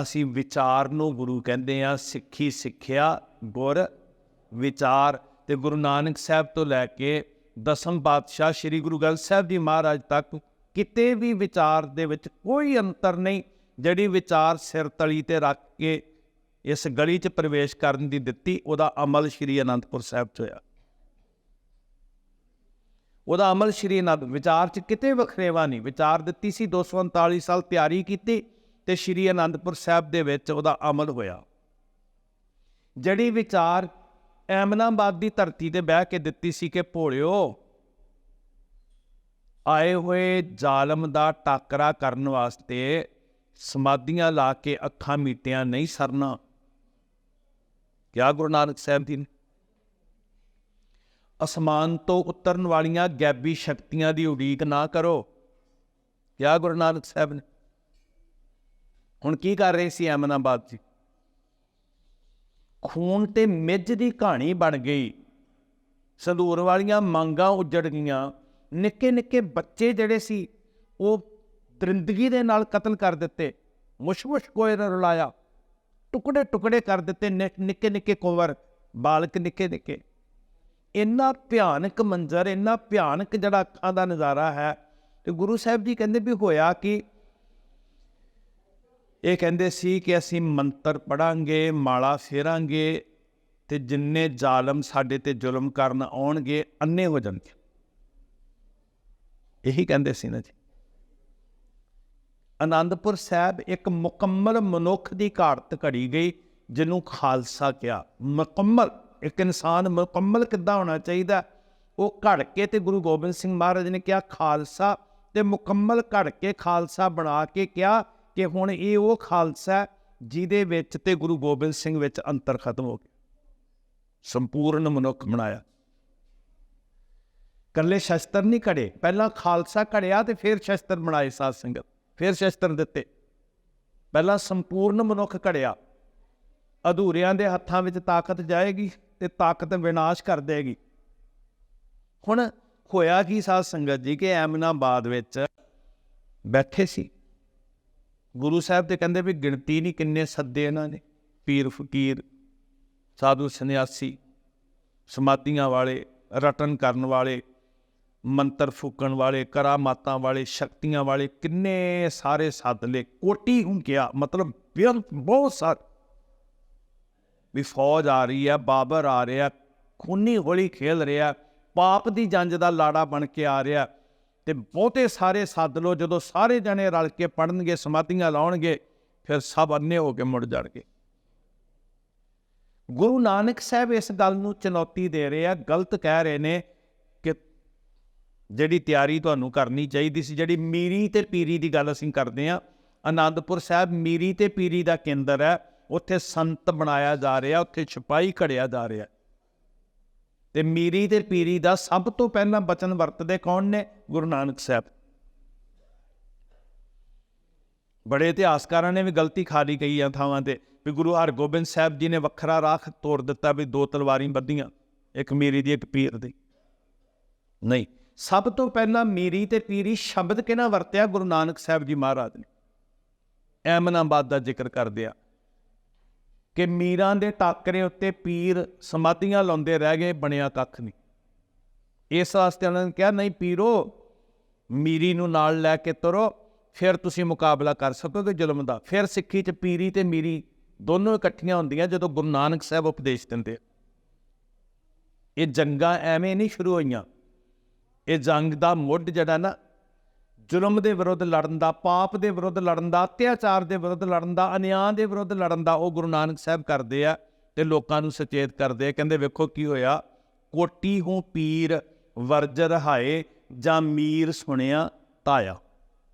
ਅਸੀਂ ਵਿਚਾਰ ਨੂੰ ਗੁਰੂ ਕਹਿੰਦੇ ਹਾਂ। ਸਿੱਖੀ ਸਿੱਖਿਆ ਗੁਰ ਵਿਚਾਰ। ਤੇ ਗੁਰੂ ਨਾਨਕ ਸਾਹਿਬ ਤੋਂ ਲੈ ਕੇ 10ਮ ਪਾਤਸ਼ਾਹ ਸ਼੍ਰੀ ਗੁਰੂ ਗ੍ਰੰਥ ਸਾਹਿਬ ਜੀ ਮਹਾਰਾਜ ਤੱਕ ਕਿਤੇ ਵੀ ਵਿਚਾਰ ਦੇ ਵਿੱਚ ਕੋਈ ਅੰਤਰ ਨਹੀਂ। ਜਿਹੜੀ ਵਿਚਾਰ ਸਿਰ ਤਲੀ ਤੇ ਰੱਖ ਕੇ ਇਸ ਗਲੀ 'ਚ ਪ੍ਰਵੇਸ਼ ਕਰਨ ਦੀ ਦਿੱਤੀ, ਉਹਦਾ ਅਮਲ ਸ਼੍ਰੀ ਅਨੰਦਪੁਰ ਸਾਹਿਬ 'ਚ ਹੋਇਆ। ਉਹਦਾ ਅਮਲ ਸ਼੍ਰੀ ਵਿਚਾਰ 'ਚ ਕਿਤੇ ਵਖਰੇਵਾ ਨਹੀਂ। ਵਿਚਾਰ ਦਿੱਤੀ ਸੀ, 239 ਸਾਲ ਤਿਆਰੀ ਕੀਤੀ, ਤੇ ਸ਼੍ਰੀ ਅਨੰਦਪੁਰ ਸਾਹਿਬ ਦੇ ਵਿੱਚ ਉਹਦਾ ਅਮਲ ਹੋਇਆ। ਜਿਹੜੀ ਵਿਚਾਰ ਐਮਨਾਬਾਦ ਦੀ ਧਰਤੀ ਤੇ ਬਹਿ ਕੇ ਦਿੱਤੀ ਸੀ ਕਿ ਭੋਲਿਓ, ਆਏ ਹੋਏ ਜ਼ਾਲਮ ਦਾ ਟਾਕਰਾ ਕਰਨ ਵਾਸਤੇ ਸਮਾਧੀਆਂ ਲਾ ਕੇ ਅੱਖਾਂ ਮੀਟਿਆਂ ਨਹੀਂ ਸਰਨਾ। ਕਿਆ ਗੁਰੂ ਨਾਨਕ ਸਾਹਿਬ ਜੀ ਨੇ? ਅਸਮਾਨ ਤੋਂ ਉਤਰਨ ਵਾਲੀਆਂ ਗੈਬੀ ਸ਼ਕਤੀਆਂ ਦੀ ਉਡੀਕ ਨਾ ਕਰੋ। ਕਿਆ ਗੁਰੂ ਨਾਨਕ ਸਾਹਿਬ ਨੇ? ਹੁਣ ਕੀ ਕਰ ਰਹੇ ਸੀ ਐਮਨਾਬਾਦ 'ਚ? ਖੂਨ ਤੇ ਮਿੱਝ ਦੀ ਕਹਾਣੀ ਬਣ ਗਈ। ਸੰਧੂਰ ਵਾਲੀਆਂ ਮੰਗਾਂ ਉੱਜੜ ਗਈਆਂ। ਨਿੱਕੇ ਨਿੱਕੇ ਬੱਚੇ ਜਿਹੜੇ ਸੀ ਉਹ ਦਰਿੰਦਗੀ ਦੇ ਨਾਲ ਕਤਲ ਕਰ ਦਿੱਤੇ। ਮੁਸ਼ਮੁਸ਼ ਕੋਏ ਨੇ ਰੁਲਾਇਆ, ਟੁਕੜੇ ਟੁਕੜੇ ਕਰ ਦਿੱਤੇ। ਨਿੱਕੇ ਨਿੱਕੇ ਕੁੰਵਰ ਬਾਲਕ, ਨਿੱਕੇ ਨਿੱਕੇ। ਇੰਨਾ ਭਿਆਨਕ ਮੰਜ਼ਰ, ਇੰਨਾ ਭਿਆਨਕ ਜਿਹੜਾ ਅੱਖਾਂ ਦਾ ਨਜ਼ਾਰਾ ਹੈ। ਤੇ ਗੁਰੂ ਸਾਹਿਬ ਜੀ ਕਹਿੰਦੇ ਵੀ ਹੋਇਆ ਕਿ ਇਹ ਕਹਿੰਦੇ ਸੀ ਕਿ ਅਸੀਂ ਮੰਤਰ ਪੜ੍ਹਾਂਗੇ, ਮਾਲਾ ਫੇਰਾਂਗੇ, ਤੇ ਜਿੰਨੇ ਜ਼ਾਲਮ ਸਾਡੇ ਤੇ ਜ਼ੁਲਮ ਕਰਨ ਆਉਣਗੇ ਅੰਨੇ ਹੋ ਜਾਣਗੇ। ਇਹੀ ਕਹਿੰਦੇ ਸੀ ਨਾ ਜੀ। ਅਨੰਦਪੁਰ ਸਾਹਿਬ ਇੱਕ ਮੁਕੰਮਲ ਮਨੁੱਖ ਦੀ ਘਾਟ ਘੜੀ ਗਈ, ਜਿਹਨੂੰ ਖਾਲਸਾ ਕਿਹਾ। ਮੁਕੰਮਲ ਇੱਕ ਇਨਸਾਨ ਮੁਕੰਮਲ ਕਿੱਦਾਂ ਹੋਣਾ ਚਾਹੀਦਾ, ਉਹ ਘੜ ਕੇ ਤੇ ਗੁਰੂ ਗੋਬਿੰਦ ਸਿੰਘ ਮਹਾਰਾਜ ਨੇ ਕਿਹਾ ਖਾਲਸਾ, ਤੇ ਮੁਕੰਮਲ ਘੜ ਕੇ ਖਾਲਸਾ ਬਣਾ ਕੇ ਕਿਹਾ ਕਿ ਹੁਣ ਇਹ ਉਹ ਖਾਲਸਾ ਜਿਹਦੇ ਵਿੱਚ ਤੇ ਗੁਰੂ ਗੋਬਿੰਦ ਸਿੰਘ ਵਿੱਚ ਅੰਤਰ ਖਤਮ ਹੋ ਗਿਆ। ਸੰਪੂਰਨ ਮਨੁੱਖ ਬਣਾਇਆ। ਇਕੱਲੇ ਸ਼ਸਤਰ ਨਹੀਂ ਘੜੇ, ਪਹਿਲਾਂ ਖਾਲਸਾ ਘੜਿਆ ਤੇ ਫਿਰ ਸ਼ਸਤਰ ਬਣਾਏ ਸਾਧ ਸੰਗਤ, ਫਿਰ ਸ਼ਸਤਰ ਦਿੱਤੇ। ਪਹਿਲਾਂ ਸੰਪੂਰਨ ਮਨੁੱਖ ਘੜਿਆ। ਅਧੂਰਿਆਂ ਦੇ ਹੱਥਾਂ ਵਿੱਚ ਤਾਕਤ ਜਾਏਗੀ ਤੇ ਤਾਕਤ ਵਿਨਾਸ਼ ਕਰ ਦੇਗੀ। ਹੁਣ ਹੋਇਆ ਕੀ ਸਾਧ ਸੰਗਤ ਜੀ ਕਿ ਐਮਨਾਬਾਦ ਵਿੱਚ ਬੈਠੇ ਸੀ। ਗੁਰੂ ਸਾਹਿਬ ਤੇ ਕਹਿੰਦੇ ਵੀ ਗਿਣਤੀ ਨਹੀਂ ਕਿੰਨੇ ਸੱਦੇ ਇਹਨਾਂ ਨੇ, ਪੀਰ ਫਕੀਰ, ਸਾਧੂ ਸੰਨਿਆਸੀ, ਸਮਾਧੀਆਂ ਵਾਲੇ, ਰਟਨ ਕਰਨ ਵਾਲੇ, ਮੰਤਰ ਫੂਕਣ ਵਾਲੇ, ਕਰਾਮਾਤਾਂ ਵਾਲੇ, ਸ਼ਕਤੀਆਂ ਵਾਲੇ, ਕਿੰਨੇ ਸਾਰੇ ਸੱਦ ਲਏ। ਕੋਟੀ ਨੂੰ ਕਿਹਾ, ਮਤਲਬ ਬਹੁਤ ਸਾਰੇ ਵੀ ਫੌਜ ਆ ਰਹੀ ਹੈ, ਬਾਬਰ ਆ ਰਿਹਾ, ਖੂਨੀ ਹੋਲੀ ਖੇਲ ਰਿਹਾ, ਪਾਪ ਦੀ ਜੰਜ ਦਾ ਲਾੜਾ ਬਣ ਕੇ ਆ ਰਿਹਾ, ਤੇ ਬਹੁਤੇ ਸਾਰੇ ਸੱਦ ਲਓ। ਜਦੋਂ ਸਾਰੇ ਜਣੇ ਰਲ ਕੇ ਪੜ੍ਹਨਗੇ, ਸਮਾਧੀਆਂ ਲਾਉਣਗੇ, ਫਿਰ ਸਭ ਅੰਨੇ ਹੋ ਕੇ ਮੁੜ ਜਾਣਗੇ। ਗੁਰੂ ਨਾਨਕ ਸਾਹਿਬ ਇਸ ਗੱਲ ਨੂੰ ਚੁਣੌਤੀ ਦੇ ਰਹੇ ਆ, ਗਲਤ ਕਹਿ ਰਹੇ ਨੇ ਕਿ ਜਿਹੜੀ ਤਿਆਰੀ ਤੁਹਾਨੂੰ ਕਰਨੀ ਚਾਹੀਦੀ ਸੀ, ਜਿਹੜੀ ਮੀਰੀ ਤੇ ਪੀਰੀ ਦੀ ਗੱਲ ਅਸੀਂ ਕਰਦੇ ਹਾਂ, ਅਨੰਦਪੁਰ ਸਾਹਿਬ ਮੀਰੀ ਤੇ ਪੀਰੀ ਦਾ ਕੇਂਦਰ ਹੈ। ਉੱਥੇ ਸੰਤ ਬਣਾਇਆ ਜਾ ਰਿਹਾ, ਉੱਥੇ ਸਿਪਾਹੀ ਘੜਿਆ ਜਾ ਰਿਹਾ, ਤੇ ਮੀਰੀ ਤੇ ਪੀਰੀ ਦਾ ਸਭ ਤੋਂ ਪਹਿਲਾਂ ਬਚਨ ਵਰਤਦੇ ਕੌਣ ਨੇ? ਗੁਰੂ ਨਾਨਕ ਸਾਹਿਬ। ਬੜੇ ਇਤਿਹਾਸਕਾਰਾਂ ਨੇ ਵੀ ਗਲਤੀ ਖਾ ਲਈ ਕਈਆਂ ਥਾਵਾਂ ਤੇ ਵੀ ਗੁਰੂ ਹਰਗੋਬਿੰਦ ਸਾਹਿਬ ਜੀ ਨੇ ਵੱਖਰਾ ਰਾਹ ਤੋਰ ਦਿੱਤਾ ਵੀ ਦੋ ਤਲਵਾਰੀ ਬੱਧੀਆਂ, ਇੱਕ ਮੀਰੀ ਦੀ ਇੱਕ ਪੀਰ ਦੀ। ਨਹੀਂ, ਸਭ ਤੋਂ ਪਹਿਲਾਂ ਮੀਰੀ ਤੇ ਪੀਰੀ ਸ਼ਬਦ ਕਿਹਨਾਂ ਵਰਤਿਆ? ਗੁਰੂ ਨਾਨਕ ਸਾਹਿਬ ਜੀ ਮਹਾਰਾਜ ਨੇ। ਐਮਨਾਬਾਦ ਦਾ ਜ਼ਿਕਰ ਕਰਦੇ ਆ ਕਿ ਮੀਰਾਂ ਦੇ ਟਾਕਰੇ ਉੱਤੇ ਪੀਰ ਸਮਾਧੀਆਂ ਲਾਉਂਦੇ ਰਹਿ ਗਏ, ਬਣਿਆ ਕੱਖ ਨਹੀਂ। ਇਸ ਵਾਸਤੇ ਉਹਨਾਂ ਨੇ ਕਿਹਾ, ਨਹੀਂ ਪੀਰੋ, ਮੀਰੀ ਨੂੰ ਨਾਲ ਲੈ ਕੇ ਤੁਰੋ, ਫਿਰ ਤੁਸੀਂ ਮੁਕਾਬਲਾ ਕਰ ਸਕੋਗੇ ਜ਼ੁਲਮ ਦਾ। ਫਿਰ ਸਿੱਖੀ 'ਚ ਪੀਰੀ ਤੇ ਮੀਰੀ ਦੋਨੋਂ ਇਕੱਠੀਆਂ ਹੁੰਦੀਆਂ ਜਦੋਂ ਗੁਰੂ ਨਾਨਕ ਸਾਹਿਬ ਉਪਦੇਸ਼ ਦਿੰਦੇ। ਇਹ ਜੰਗਾਂ ਐਵੇਂ ਨਹੀਂ ਸ਼ੁਰੂ ਹੋਈਆਂ। ਇਹ ਜੰਗ ਦਾ ਮੁੱਢ ਜਿਹੜਾ ਨਾ, ਜ਼ੁਲਮ ਦੇ ਵਿਰੁੱਧ ਲੜਨ ਦਾ, ਪਾਪ ਦੇ ਵਿਰੁੱਧ ਲੜਨ ਦਾ, ਅਤਿਆਚਾਰ ਦੇ ਵਿਰੁੱਧ ਲੜਨ ਦਾ, ਅਨਿਆਂ ਦੇ ਵਿਰੁੱਧ ਲੜਨ ਦਾ, ਉਹ ਗੁਰੂ ਨਾਨਕ ਸਾਹਿਬ ਕਰਦੇ ਆ ਤੇ ਲੋਕਾਂ ਨੂੰ ਸੁਚੇਤ ਕਰਦੇ ਆ। ਕਹਿੰਦੇ ਵੇਖੋ ਕੀ ਹੋਇਆ, ਕੋਟੀ ਹੂੰ ਪੀਰ ਵਰਜ ਰਹਾਏ, ਜਾਂ ਮੀਰ ਸੁਣਿਆ ਤਾਇਆ।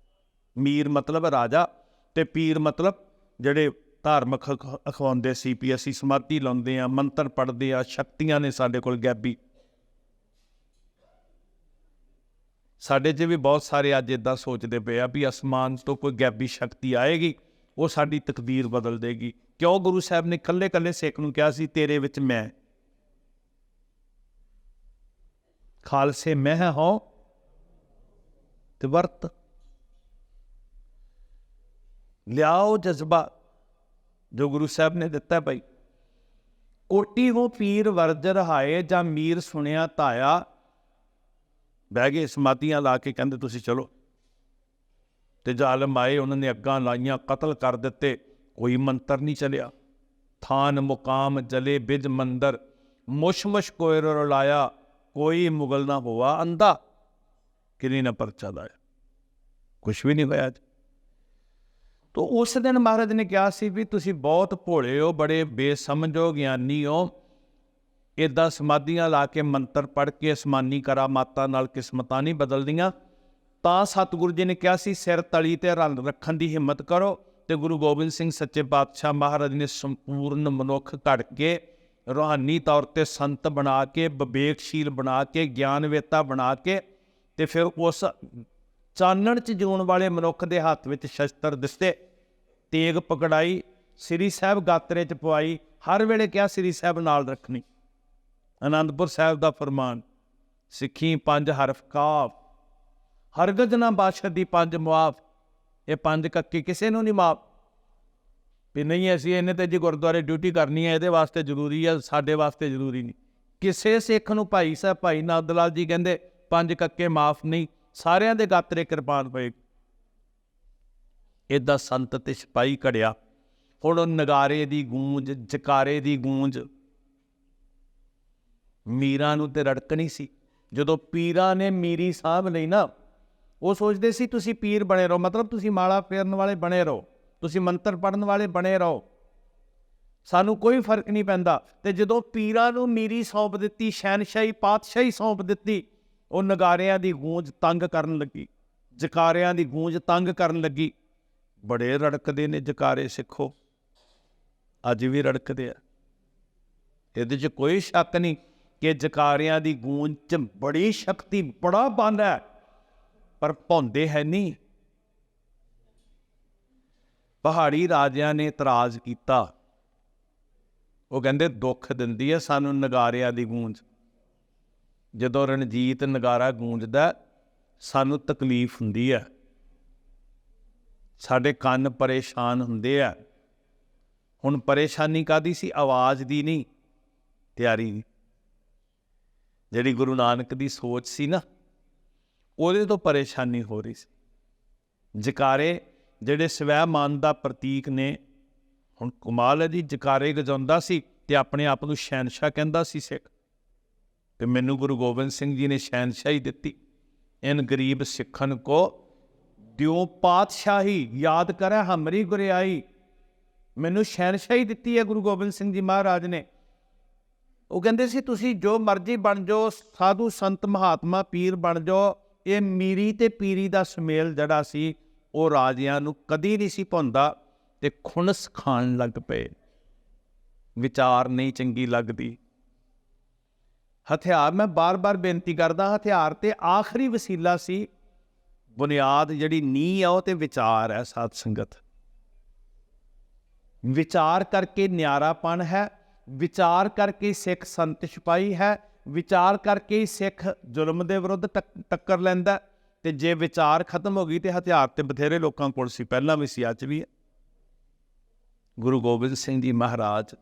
ਮੀਰ ਮਤਲਬ ਰਾਜਾ, ਤੇ ਪੀਰ ਮਤਲਬ ਜਿਹੜੇ ਧਾਰਮਿਕ ਅਖਵਾਉਂਦੇ ਸੀ ਵੀ ਅਸੀਂ ਸਮਾਧੀ ਲਾਉਂਦੇ ਆ, ਮੰਤਰ ਪੜ੍ਹਦੇ ਆ, ਸ਼ਕਤੀਆਂ ਨੇ ਸਾਡੇ ਕੋਲ ਗੈਬੀ। ਸਾਡੇ 'ਚ ਵੀ ਬਹੁਤ ਸਾਰੇ ਅੱਜ ਇੱਦਾਂ ਸੋਚਦੇ ਪਏ ਆ ਵੀ ਅਸਮਾਨ ਤੋਂ ਕੋਈ ਗੈਬੀ ਸ਼ਕਤੀ ਆਏਗੀ, ਉਹ ਸਾਡੀ ਤਕਦੀਰ ਬਦਲ ਦੇਗੀ। ਕਿਉਂ? ਗੁਰੂ ਸਾਹਿਬ ਨੇ ਇਕੱਲੇ ਇਕੱਲੇ ਸਿੱਖ ਨੂੰ ਕਿਹਾ ਸੀ, ਤੇਰੇ ਵਿੱਚ ਮੈਂ ਖਾਲਸੇ ਮੈਂ ਹੋ ਤੇ ਵਰਤ। ਲਿਆਓ ਜਜ਼ਬਾ ਜੋ ਗੁਰੂ ਸਾਹਿਬ ਨੇ ਦਿੱਤਾ ਭਾਈ। ਕੋਟੀ ਹੋ ਪੀਰ ਵਰਜ ਰਹਾਏ, ਜਾਂ ਮੀਰ ਸੁਣਿਆ ਧਾਇਆ। ਬਹਿ ਗਏ ਸਮਾਧੀਆਂ ਲਾ ਕੇ, ਕਹਿੰਦੇ ਤੁਸੀਂ ਚਲੋ। ਤੇ ਜ਼ਾਲਮ ਆਏ, ਉਹਨਾਂ ਨੇ ਅੱਗਾਂ ਲਾਈਆਂ, ਕਤਲ ਕਰ ਦਿੱਤੇ। ਕੋਈ ਮੰਤਰ ਨਹੀਂ ਚੱਲਿਆ। ਥਾਨ ਮੁਕਾਮ ਜਲੇ ਬਿਜ ਮੰਦਰ, ਮੁਸ਼ਮੁਸ਼ ਕੋਇ ਰਲਾਇਆ, ਕੋਈ ਮੁਗਲ ਨਾ ਹੋਆ ਅੰਧਾ, ਕਿਨੀ ਨਾ ਪਰਚਾ ਲਾਇਆ। ਕੁਛ ਵੀ ਨਹੀਂ ਹੋਇਆ। ਤੋ ਉਸ ਦਿਨ ਮਹਾਰਾਜ ਨੇ ਕਿਹਾ ਸੀ ਵੀ ਤੁਸੀਂ ਬਹੁਤ ਭੋਲੇ ਹੋ, ਬੜੇ ਬੇਸਮਝ ਹੋ, ਗਿਆਨੀ ਹੋ। ਇੱਦਾਂ ਸਮਾਧੀਆਂ ਲਾ ਕੇ ਮੰਤਰ ਪੜ੍ਹ ਕੇ ਅਸਮਾਨੀ ਕਰਾਮਾਤਾਂ ਨਾਲ ਕਿਸਮਤਾਂ ਨਹੀਂ ਬਦਲਦੀਆਂ। ਤਾਂ ਸਤਿਗੁਰੂ ਜੀ ਨੇ ਕਿਹਾ ਸੀ, ਸਿਰ ਤਲੀ ਤੇ ਰਲ ਰੱਖਣ ਦੀ ਹਿੰਮਤ ਕਰੋ। ਤੇ ਗੁਰੂ ਗੋਬਿੰਦ ਸਿੰਘ ਸੱਚੇ ਪਾਤਸ਼ਾਹ ਮਹਾਰਾਜ ਨੇ ਸੰਪੂਰਨ ਮਨੁੱਖ ਘੜ ਕੇ, ਰੂਹਾਨੀ ਤੌਰ 'ਤੇ ਸੰਤ ਬਣਾ ਕੇ, ਵਿਵੇਕਸ਼ੀਲ ਬਣਾ ਕੇ, ਗਿਆਨਵੇਤਾ ਬਣਾ ਕੇ, ਤੇ ਫਿਰ ਉਸ ਚਾਨਣ 'ਚ ਜਿਉਣ ਵਾਲੇ ਮਨੁੱਖ ਦੇ ਹੱਥ ਵਿੱਚ ਸ਼ਸਤਰ ਦਿੱਤੇ, ਤੇਗ ਪਕੜਾਈ, ਸ੍ਰੀ ਸਾਹਿਬ ਗਾਤਰੇ 'ਚ ਪਵਾਈ। ਹਰ ਵੇਲੇ ਕਿਹਾ ਸ੍ਰੀ ਸਾਹਿਬ ਨਾਲ ਰੱਖਣੀ। ਅਨੰਦਪੁਰ ਸਾਹਿਬ ਦਾ ਫਰਮਾਨ, ਸਿੱਖੀ ਪੰਜ ਹਰਫ ਕਾਫ, ਹਰਗਜ਼ ਨਾ ਬਾਸ਼ਰ ਦੀ ਪੰਜ ਮੁਆਫ। ਇਹ ਪੰਜ ਕੱਕੇ ਕਿਸੇ ਨੂੰ ਨਹੀਂ ਮਾਫ ਵੀ ਨਹੀਂ ਅਸੀਂ ਇਹਨੇ ਤੇ ਜੀ ਗੁਰਦੁਆਰੇ ਡਿਊਟੀ ਕਰਨੀ ਹੈ, ਇਹਦੇ ਵਾਸਤੇ ਜ਼ਰੂਰੀ ਹੈ, ਸਾਡੇ ਵਾਸਤੇ ਜ਼ਰੂਰੀ ਨਹੀਂ। ਕਿਸੇ ਸਿੱਖ ਨੂੰ ਭਾਈ ਸਾਹਿਬ, ਭਾਈ ਨੰਦ ਲਾਲ ਜੀ ਕਹਿੰਦੇ ਪੰਜ ਕੱਕੇ ਮਾਫ ਨਹੀਂ, ਸਾਰਿਆਂ ਦੇ ਗਾਤਰੇ ਕਿਰਪਾਨ ਹੋਏ। ਇੱਦਾਂ ਸੰਤ ਤੇ ਸਿਪਾਹੀ ਘੜਿਆ। ਹੁਣ ਉਹ ਨਗਾਰੇ ਦੀ ਗੂੰਜ, ਜਕਾਰੇ ਦੀ ਗੂੰਜ, ਮੀਰਾਂ ਨੂੰ ਤੇ ਰੜਕਣੀ ਸੀ। ਜਦੋਂ ਪੀਰਾਂ ਨੇ ਮੀਰੀ ਸਾਂਭ ਲਈ ਨਾ, ਉਹ ਸੋਚਦੇ ਸੀ ਤੁਸੀਂ ਪੀਰ ਬਣੇ ਰਹੋ, ਮਤਲਬ ਤੁਸੀਂ ਮਾਲਾ ਫੇਰਨ ਵਾਲੇ ਬਣੇ ਰਹੋ, ਤੁਸੀਂ ਮੰਤਰ ਪੜ੍ਹਨ ਵਾਲੇ ਬਣੇ ਰਹੋ, ਸਾਨੂੰ ਕੋਈ ਫਰਕ ਨਹੀਂ ਪੈਂਦਾ। ਤੇ ਜਦੋਂ ਪੀਰਾਂ ਨੂੰ ਮੀਰੀ ਸੌਂਪ ਦਿੱਤੀ, ਸ਼ਹਿਨਸ਼ਾਹੀ ਪਾਤਸ਼ਾਹੀ ਸੌਂਪ ਦਿੱਤੀ, ਉਹ ਨਗਾਰਿਆਂ ਦੀ ਗੂੰਜ ਤੰਗ ਕਰਨ ਲੱਗੀ, ਜਕਾਰਿਆਂ ਦੀ ਗੂੰਜ ਤੰਗ ਕਰਨ ਲੱਗੀ। ਬੜੇ ਰੜਕਦੇ ਨੇ ਜਕਾਰੇ ਸਿੱਖੋ, ਅੱਜ ਵੀ ਰੜਕਦੇ ਆ। ਇਹਦੇ 'ਚ ਕੋਈ ਸ਼ੱਕ ਨਹੀਂ ਕਿ ਜਕਾਰਿਆਂ ਦੀ ਗੂੰਜ 'ਚ ਬੜੀ ਸ਼ਕਤੀ, ਬੜਾ ਬਲ ਹੈ, ਪਰ ਭੌਂਦੇ ਹੈ ਨਹੀਂ। ਪਹਾੜੀ ਰਾਜਿਆਂ ਨੇ ਇਤਰਾਜ਼ ਕੀਤਾ। ਉਹ ਕਹਿੰਦੇ ਦੁੱਖ ਦਿੰਦੀ ਹੈ ਸਾਨੂੰ ਨਗਾਰਿਆਂ ਦੀ ਗੂੰਜ। ਜਦੋਂ ਰਣਜੀਤ ਨਗਾਰਾ ਗੂੰਜਦਾ ਸਾਨੂੰ ਤਕਲੀਫ ਹੁੰਦੀ ਹੈ, ਸਾਡੇ ਕੰਨ ਪਰੇਸ਼ਾਨ ਹੁੰਦੇ ਆ। ਹੁਣ ਪਰੇਸ਼ਾਨੀ ਕਾਹਦੀ ਸੀ? ਆਵਾਜ਼ ਦੀ ਨਹੀਂ, ਤਿਆਰੀ ਦੀ। ਜਿਹੜੀ ਗੁਰੂ ਨਾਨਕ ਦੀ ਸੋਚ ਸੀ ਨਾ, ਉਹਦੇ ਤੋਂ ਪਰੇਸ਼ਾਨੀ ਹੋ ਰਹੀ ਸੀ। ਜਕਾਰੇ ਜਿਹੜੇ ਸਵੈਮਾਨ ਦਾ ਪ੍ਰਤੀਕ ਨੇ, ਹੁਣ ਕਮਾਲ ਹੈ ਜੀ, ਜਕਾਰੇ ਗਜਾਉਂਦਾ ਸੀ ਤੇ ਆਪਣੇ ਆਪ ਨੂੰ ਸ਼ਹਿਨਸ਼ਾਹ ਕਹਿੰਦਾ ਸੀ ਸਿੱਖ, ਤੇ ਮੈਨੂੰ ਗੁਰੂ ਗੋਬਿੰਦ ਸਿੰਘ ਜੀ ਨੇ ਸ਼ਹਿਨਸ਼ਾਹੀ ਦਿੱਤੀ। ਇਨ ਗਰੀਬ ਸਿੱਖਨ ਕੋ ਦਿਓ ਪਾਤਸ਼ਾਹੀ, ਯਾਦ ਕਰੇ ਹਮਰੀ ਗੁਰਿਆਈ। ਮੈਨੂੰ ਸ਼ਹਿਨਸ਼ਾਹੀ ਦਿੱਤੀ ਹੈ ਗੁਰੂ ਗੋਬਿੰਦ ਸਿੰਘ ਜੀ ਮਹਾਰਾਜ ਨੇ। ਉਹ ਕਹਿੰਦੇ ਸੀ ਤੁਸੀਂ ਜੋ ਮਰਜ਼ੀ ਬਣ ਜਾਓ, ਸਾਧੂ ਸੰਤ ਮਹਾਤਮਾ ਪੀਰ ਬਣ ਜਾਓ, ਇਹ ਮੀਰੀ ਤੇ ਪੀਰੀ ਦਾ ਸੁਮੇਲ ਜਿਹੜਾ ਸੀ ਉਹ ਰਾਜਿਆਂ ਨੂੰ ਕਦੀ ਨਹੀਂ ਸੀ ਭੁੰਦਾ, ਤੇ ਖੁਣਸ ਖਾਣ ਲੱਗ ਪਏ। ਵਿਚਾਰ ਨਹੀਂ ਚੰਗੀ ਲੱਗਦੀ। ਹਥਿਆਰ, ਮੈਂ ਬਾਰ-ਬਾਰ ਬੇਨਤੀ ਕਰਦਾ, ਹਥਿਆਰ ਤੇ ਆਖਰੀ ਵਸੀਲਾ ਸੀ। ਬੁਨਿਆਦ ਜਿਹੜੀ ਨੀਂਹ ਆ ਉਹ ਤੇ ਵਿਚਾਰ ਹੈ। ਸਾਧ ਸੰਗਤ, ਵਿਚਾਰ ਕਰਕੇ ਨਿਆਰਾਪਣ ਹੈ, ਵਿਚਾਰ ਕਰਕੇ ਸਿੱਖ ਸੰਤ ਸਿਪਾਹੀ ਹੈ, ਵਿਚਾਰ ਕਰਕੇ ਹੀ ਸਿੱਖ ਜ਼ੁਲਮ ਦੇ ਵਿਰੁੱਧ ਟੱਕਰ ਲੈਂਦਾ। ਤੇ ਜੇ ਵਿਚਾਰ ਖਤਮ ਹੋ ਗਈ ਤੇ ਹਥਿਆਰ ਤੇ ਬਥੇਰੇ ਲੋਕਾਂ ਕੋਲ ਸੀ, ਪਹਿਲਾਂ ਵੀ ਸੀ, ਅੱਜ ਵੀ ਹੈ। ਗੁਰੂ ਗੋਬਿੰਦ ਸਿੰਘ ਜੀ ਮਹਾਰਾਜ,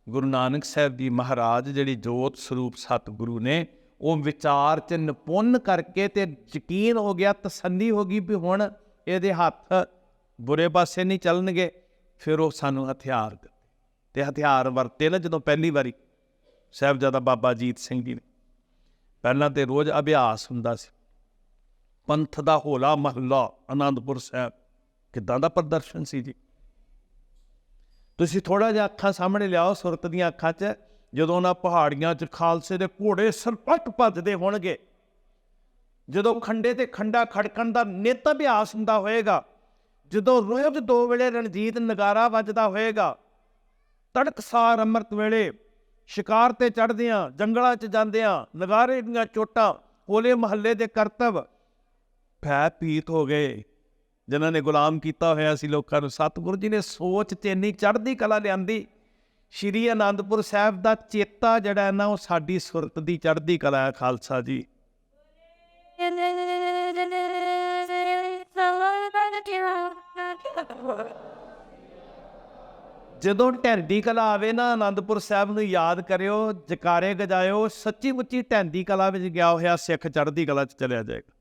ਗੁਰੂ ਨਾਨਕ ਸਾਹਿਬ ਜੀ ਮਹਾਰਾਜ ਜਿਹੜੀ ਜੋਤ ਸਰੂਪ ਸਤਿਗੁਰੂ ਨੇ, ਉਹ ਵਿਚਾਰ 'ਚ ਨਿਪੁੰਨ ਕਰਕੇ ਤੇ ਯਕੀਨ ਹੋ ਗਿਆ, ਤਸੱਲੀ ਹੋ ਗਈ ਵੀ ਹੁਣ ਇਹਦੇ ਹੱਥ ਬੁਰੇ ਪਾਸੇ ਨਹੀਂ ਚੱਲਣਗੇ। ਫਿਰ ਉਹ ਸਾਨੂੰ ਹਥਿਆਰ ਦਿੱਤੇ, ਤੇ ਹਥਿਆਰ ਵਰਤੇ ਨਾ ਜਦੋਂ ਪਹਿਲੀ ਵਾਰੀ ਸਾਹਿਬਜ਼ਾਦਾ ਬਾਬਾ ਅਜੀਤ ਸਿੰਘ ਜੀ ਨੇ। ਪਹਿਲਾਂ ਤੇ ਰੋਜ਼ ਅਭਿਆਸ ਹੁੰਦਾ ਸੀ। ਪੰਥ ਦਾ ਹੋਲਾ ਮਹੱਲਾ ਆਨੰਦਪੁਰ ਸਾਹਿਬ, ਕਿੱਦਾਂ ਦਾ ਪ੍ਰਦਰਸ਼ਨ ਸੀ ਜੀ। ਤੁਸੀਂ ਥੋੜ੍ਹਾ ਜਿਹਾ ਅੱਖਾਂ ਸਾਹਮਣੇ ਲਿਆਓ, ਸੁਰਤ ਦੀਆਂ ਅੱਖਾਂ 'ਚ, ਜਦੋਂ ਉਹਨਾਂ ਪਹਾੜੀਆਂ 'ਚ ਖਾਲਸੇ ਦੇ ਘੋੜੇ ਸਰਪਟ ਭੱਜਦੇ ਹੋਣਗੇ, ਜਦੋਂ ਖੰਡੇ ਤੇ ਖੰਡਾ ਖੜਕਣ ਦਾ ਨਿੱਤ ਅਭਿਆਸ ਹੁੰਦਾ ਹੋਏਗਾ, ਜਦੋਂ ਰੋਜ਼ 2 ਵੇਲੇ ਰਣਜੀਤ ਨਗਾਰਾ ਵੱਜਦਾ ਹੋਏਗਾ, ਤੜਕਸਾਰ ਅੰਮ੍ਰਿਤ ਵੇਲੇ ਸ਼ਿਕਾਰ ਤੇ ਚੜ੍ਹਦਿਆਂ, ਜੰਗਲਾਂ 'ਚ ਜਾਂਦਿਆਂ, ਨਗਾਰੇ ਦੀਆਂ ਚੋਟਾਂ, ਹੋਲੇ ਮਹੱਲੇ ਦੇ ਕਰਤੱਵ ਭੈ ਭੀਤ ਹੋ ਗਏ। ਜਿਨ੍ਹਾਂ ਨੇ ਗੁਲਾਮ ਕੀਤਾ ਹੋਇਆ ਸੀ ਲੋਕਾਂ ਨੂੰ, ਸਤਿਗੁਰੂ ਜੀ ਨੇ ਸੋਚ 'ਚ ਇੰਨੀ ਚੜ੍ਹਦੀ ਕਲਾ ਲਿਆਂਦੀ। ਸ਼੍ਰੀ ਅਨੰਦਪੁਰ ਸਾਹਿਬ ਦਾ ਚੇਤਾ ਜਿਹੜਾ ਹੈ ਨਾ, ਉਹ ਸਾਡੀ ਸੁਰਤ ਦੀ ਚੜ੍ਹਦੀ ਕਲਾ ਹੈ। ਖਾਲਸਾ ਜੀ, ਜਦੋਂ ਢੈਂਦੀ ਕਲਾ ਆਵੇ ਨਾ, ਅਨੰਦਪੁਰ ਸਾਹਿਬ ਨੂੰ ਯਾਦ ਕਰਿਓ, ਜਕਾਰੇ ਗਜਾਇਓ, ਸੱਚੀ ਮੁੱਚੀ ਢੈਂਦੀ ਕਲਾ ਵਿੱਚ ਗਿਆ ਹੋਇਆ ਸਿੱਖ ਚੜ੍ਹਦੀ ਕਲਾ 'ਚ ਚਲਿਆ ਜਾਏਗਾ।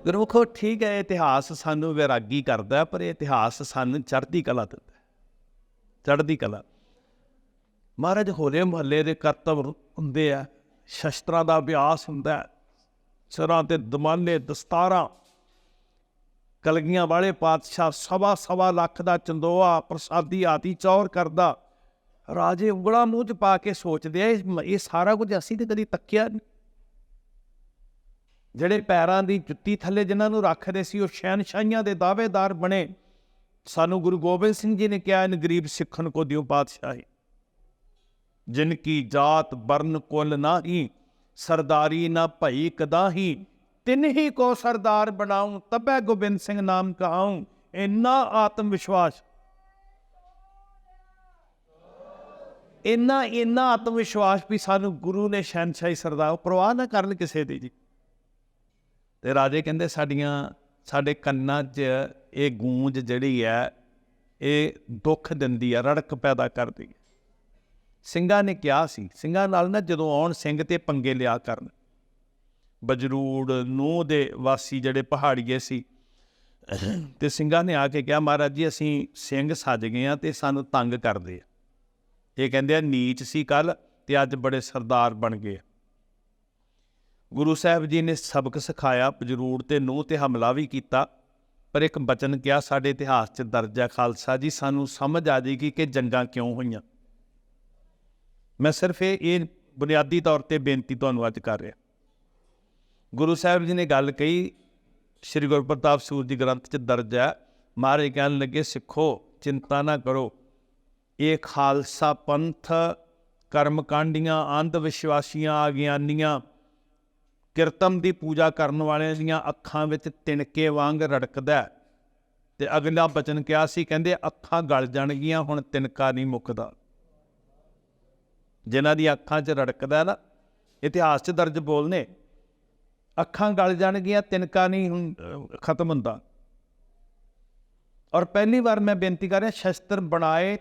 ਗੁਰਮੁਖੋ, ਠੀਕ ਹੈ, ਇਤਿਹਾਸ ਸਾਨੂੰ ਵੈਰਾਗੀ ਕਰਦਾ, ਪਰ ਇਤਿਹਾਸ ਸਾਨੂੰ ਚੜ੍ਹਦੀ ਕਲਾ ਦਿੰਦਾ। ਚੜ੍ਹਦੀ ਕਲਾ ਮਹਾਰਾਜ, ਹੋਲੇ ਮੁਹੱਲੇ ਦੇ ਕਰਤੱਵ ਹੁੰਦੇ ਆ, ਸ਼ਸਤਰਾਂ ਦਾ ਅਭਿਆਸ ਹੁੰਦਾ, ਸਿਰਾਂ ਤੇ ਦਮਾਲੇ, ਦਸਤਾਰਾਂ, ਕਲਗੀਆਂ ਵਾਲੇ ਪਾਤਸ਼ਾਹ 1.25 ਲੱਖ ਦਾ ਚੰਦੋਆ ਪ੍ਰਸਾਦੀ ਆਦਿ ਚੌਰ ਕਰਦਾ। ਰਾਜੇ ਉਂਗਲਾਂ ਮੂੰਹ 'ਚ ਪਾ ਕੇ ਸੋਚਦੇ ਆ, ਇਹ ਸਾਰਾ ਕੁਝ ਅਸੀਂ ਤੇ ਕਦੀ ਤੱਕਿਆ ਨਹੀਂ। ਜਿਹੜੇ ਪੈਰਾਂ ਦੀ ਜੁੱਤੀ ਥੱਲੇ ਜਿਨ੍ਹਾਂ ਨੂੰ ਰੱਖਦੇ ਸੀ, ਉਹ ਸ਼ਹਿਨਸ਼ਾਹੀਆਂ ਦੇ ਦਾਅਵੇਦਾਰ ਬਣੇ। ਸਾਨੂੰ ਗੁਰੂ ਗੋਬਿੰਦ ਸਿੰਘ ਜੀ ਨੇ ਕਿਹਾ, ਇਨ ਗਰੀਬ ਸਿੱਖਨ ਕੋ ਦਿਓ ਪਾਤਸ਼ਾਹੀ, ਜਿਨ ਕੀ ਜਾਤ ਬਰਨ ਕੁਲ ਨਾਹੀ, ਸਰਦਾਰੀ ਨਾ ਭਈ ਕਦਾਹੀ, ਤਿਨਹੀ ਕੋ ਸਰਦਾਰ ਬਣਾऊं, ਤਬੈ ਗੋਬਿੰਦ ਸਿੰਘ ਨਾਮ ਕਹਾऊं। ਇੰਨਾ ਆਤਮ ਵਿਸ਼ਵਾਸ, ਇੰਨਾ ਆਤਮ ਵਿਸ਼ਵਾਸ ਵੀ ਸਾਨੂੰ ਗੁਰੂ ਨੇ ਸ਼ਹਿਨਸ਼ਾਹੀ ਸਰਦਾਰ, ਪਰਵਾਹ ਨਾ ਕਰਨ ਕਿਸੇ ਦੀ ਜੀ। ਤੇ ਰਾਜੇ ਕਹਿੰਦੇ ਸਾਡੇ ਕੰਨਾਂ 'ਚ ਇਹ ਗੂੰਜ ਜਿਹੜੀ ਹੈ, ਇਹ ਦੁੱਖ ਦਿੰਦੀ ਹੈ, ਰੜਕ ਪੈਦਾ ਕਰਦੀ ਹੈ। ਸਿੰਘਾਂ ਨੇ ਕਿਹਾ ਸੀ, ਸਿੰਘਾਂ ਨਾਲ ਨਾ ਜਦੋਂ ਆਉਣ ਸਿੰਘ ਤੇ ਪੰਗੇ ਲਿਆ ਕਰਨ, ਬਜਰੂੜ ਨੂੰਹ ਦੇ ਵਾਸੀ ਜਿਹੜੇ ਪਹਾੜੀਏ ਸੀ, ਤੇ ਸਿੰਘਾਂ ਨੇ ਆ ਕੇ ਕਿਹਾ, ਮਹਾਰਾਜ ਜੀ ਅਸੀਂ ਸਿੰਘ ਸੱਜ ਗਏ ਹਾਂ ਤੇ ਸਾਨੂੰ ਤੰਗ ਕਰਦੇ ਆ। ਇਹ ਕਹਿੰਦੇ ਆ ਨੀਚ ਸੀ ਕੱਲ੍ਹ ਤੇ ਅੱਜ ਬੜੇ ਸਰਦਾਰ ਬਣ ਗਏ। ਗੁਰੂ ਸਾਹਿਬ ਜੀ ਨੇ ਸਬਕ ਸਿਖਾਇਆ, ਬਜਰੂੜ ਤੇ ਨੂੰਹ ਤੇ ਹਮਲਾ ਵੀ ਕੀਤਾ, ਪਰ ਇੱਕ ਬਚਨ ਕਿਹਾ, ਸਾਡੇ ਇਤਿਹਾਸ 'ਚ ਦਰਜ ਹੈ ਖਾਲਸਾ ਜੀ, ਸਾਨੂੰ ਸਮਝ ਆ ਜਾਏਗੀ ਕਿ ਜੰਗਾਂ ਕਿਉਂ ਹੋਈਆਂ। ਮੈਂ ਸਿਰਫ ਇਹ ਬੁਨਿਆਦੀ ਤੌਰ ਤੇ ਬੇਨਤੀ ਤੁਹਾਨੂੰ ਅੱਜ ਕਰ ਰਿਹਾ। ਗੁਰੂ ਸਾਹਿਬ ਜੀ ਨੇ ਗੱਲ ਕਹੀ, ਸ਼੍ਰੀ ਗੁਰੂ ਪ੍ਰਤਾਪ ਸੂਰ ਜੀ ਗ੍ਰੰਥ 'ਚ ਦਰਜ ਹੈ। ਮਹਾਰਾਜ ਕਹਿਣ ਲੱਗੇ, ਸਿੱਖੋ ਚਿੰਤਾ ਨਾ ਕਰੋ, ਇਹ ਖਾਲਸਾ ਪੰਥ ਕਰਮਕਾਂਡੀਆਂ, ਅੰਧ ਵਿਸ਼ਵਾਸੀਆਂ, ਅਗਿਆਨੀਆਂ, ਕਿਰਤਮ ਦੀ ਪੂਜਾ ਕਰਨ ਵਾਲਿਆਂ ਦੀਆਂ ਅੱਖਾਂ ਵਿੱਚ ਤਿਣਕੇ ਵਾਂਗ ਰੜਕਦਾ। ਤੇ ਅਗਲਾ ਬਚਨ ਕਿਹਾ ਸੀ, ਕਹਿੰਦੇ ਅੱਖਾਂ ਗਲ ਜਾਣਗੀਆਂ ਹੁਣ ਤਿਨਕਾ ਨਹੀਂ ਮੁੱਕਦਾ। ਜਿਨ੍ਹਾਂ ਦੀ ਅੱਖਾਂ 'ਚ ਰੜਕਦਾ ਨਾ, ਇਤਿਹਾਸ 'ਚ ਦਰਜ ਬੋਲ ਨੇ, ਅੱਖਾਂ ਗਲ ਜਾਣਗੀਆਂ ਤਿਨਕਾ ਨਹੀਂ ਖਤਮ ਹੁੰਦਾ। ਔਰ ਪਹਿਲੀ ਵਾਰ ਮੈਂ ਬੇਨਤੀ ਕਰ ਰਿਹਾ, ਸ਼ਸਤਰ ਬਣਾਏ,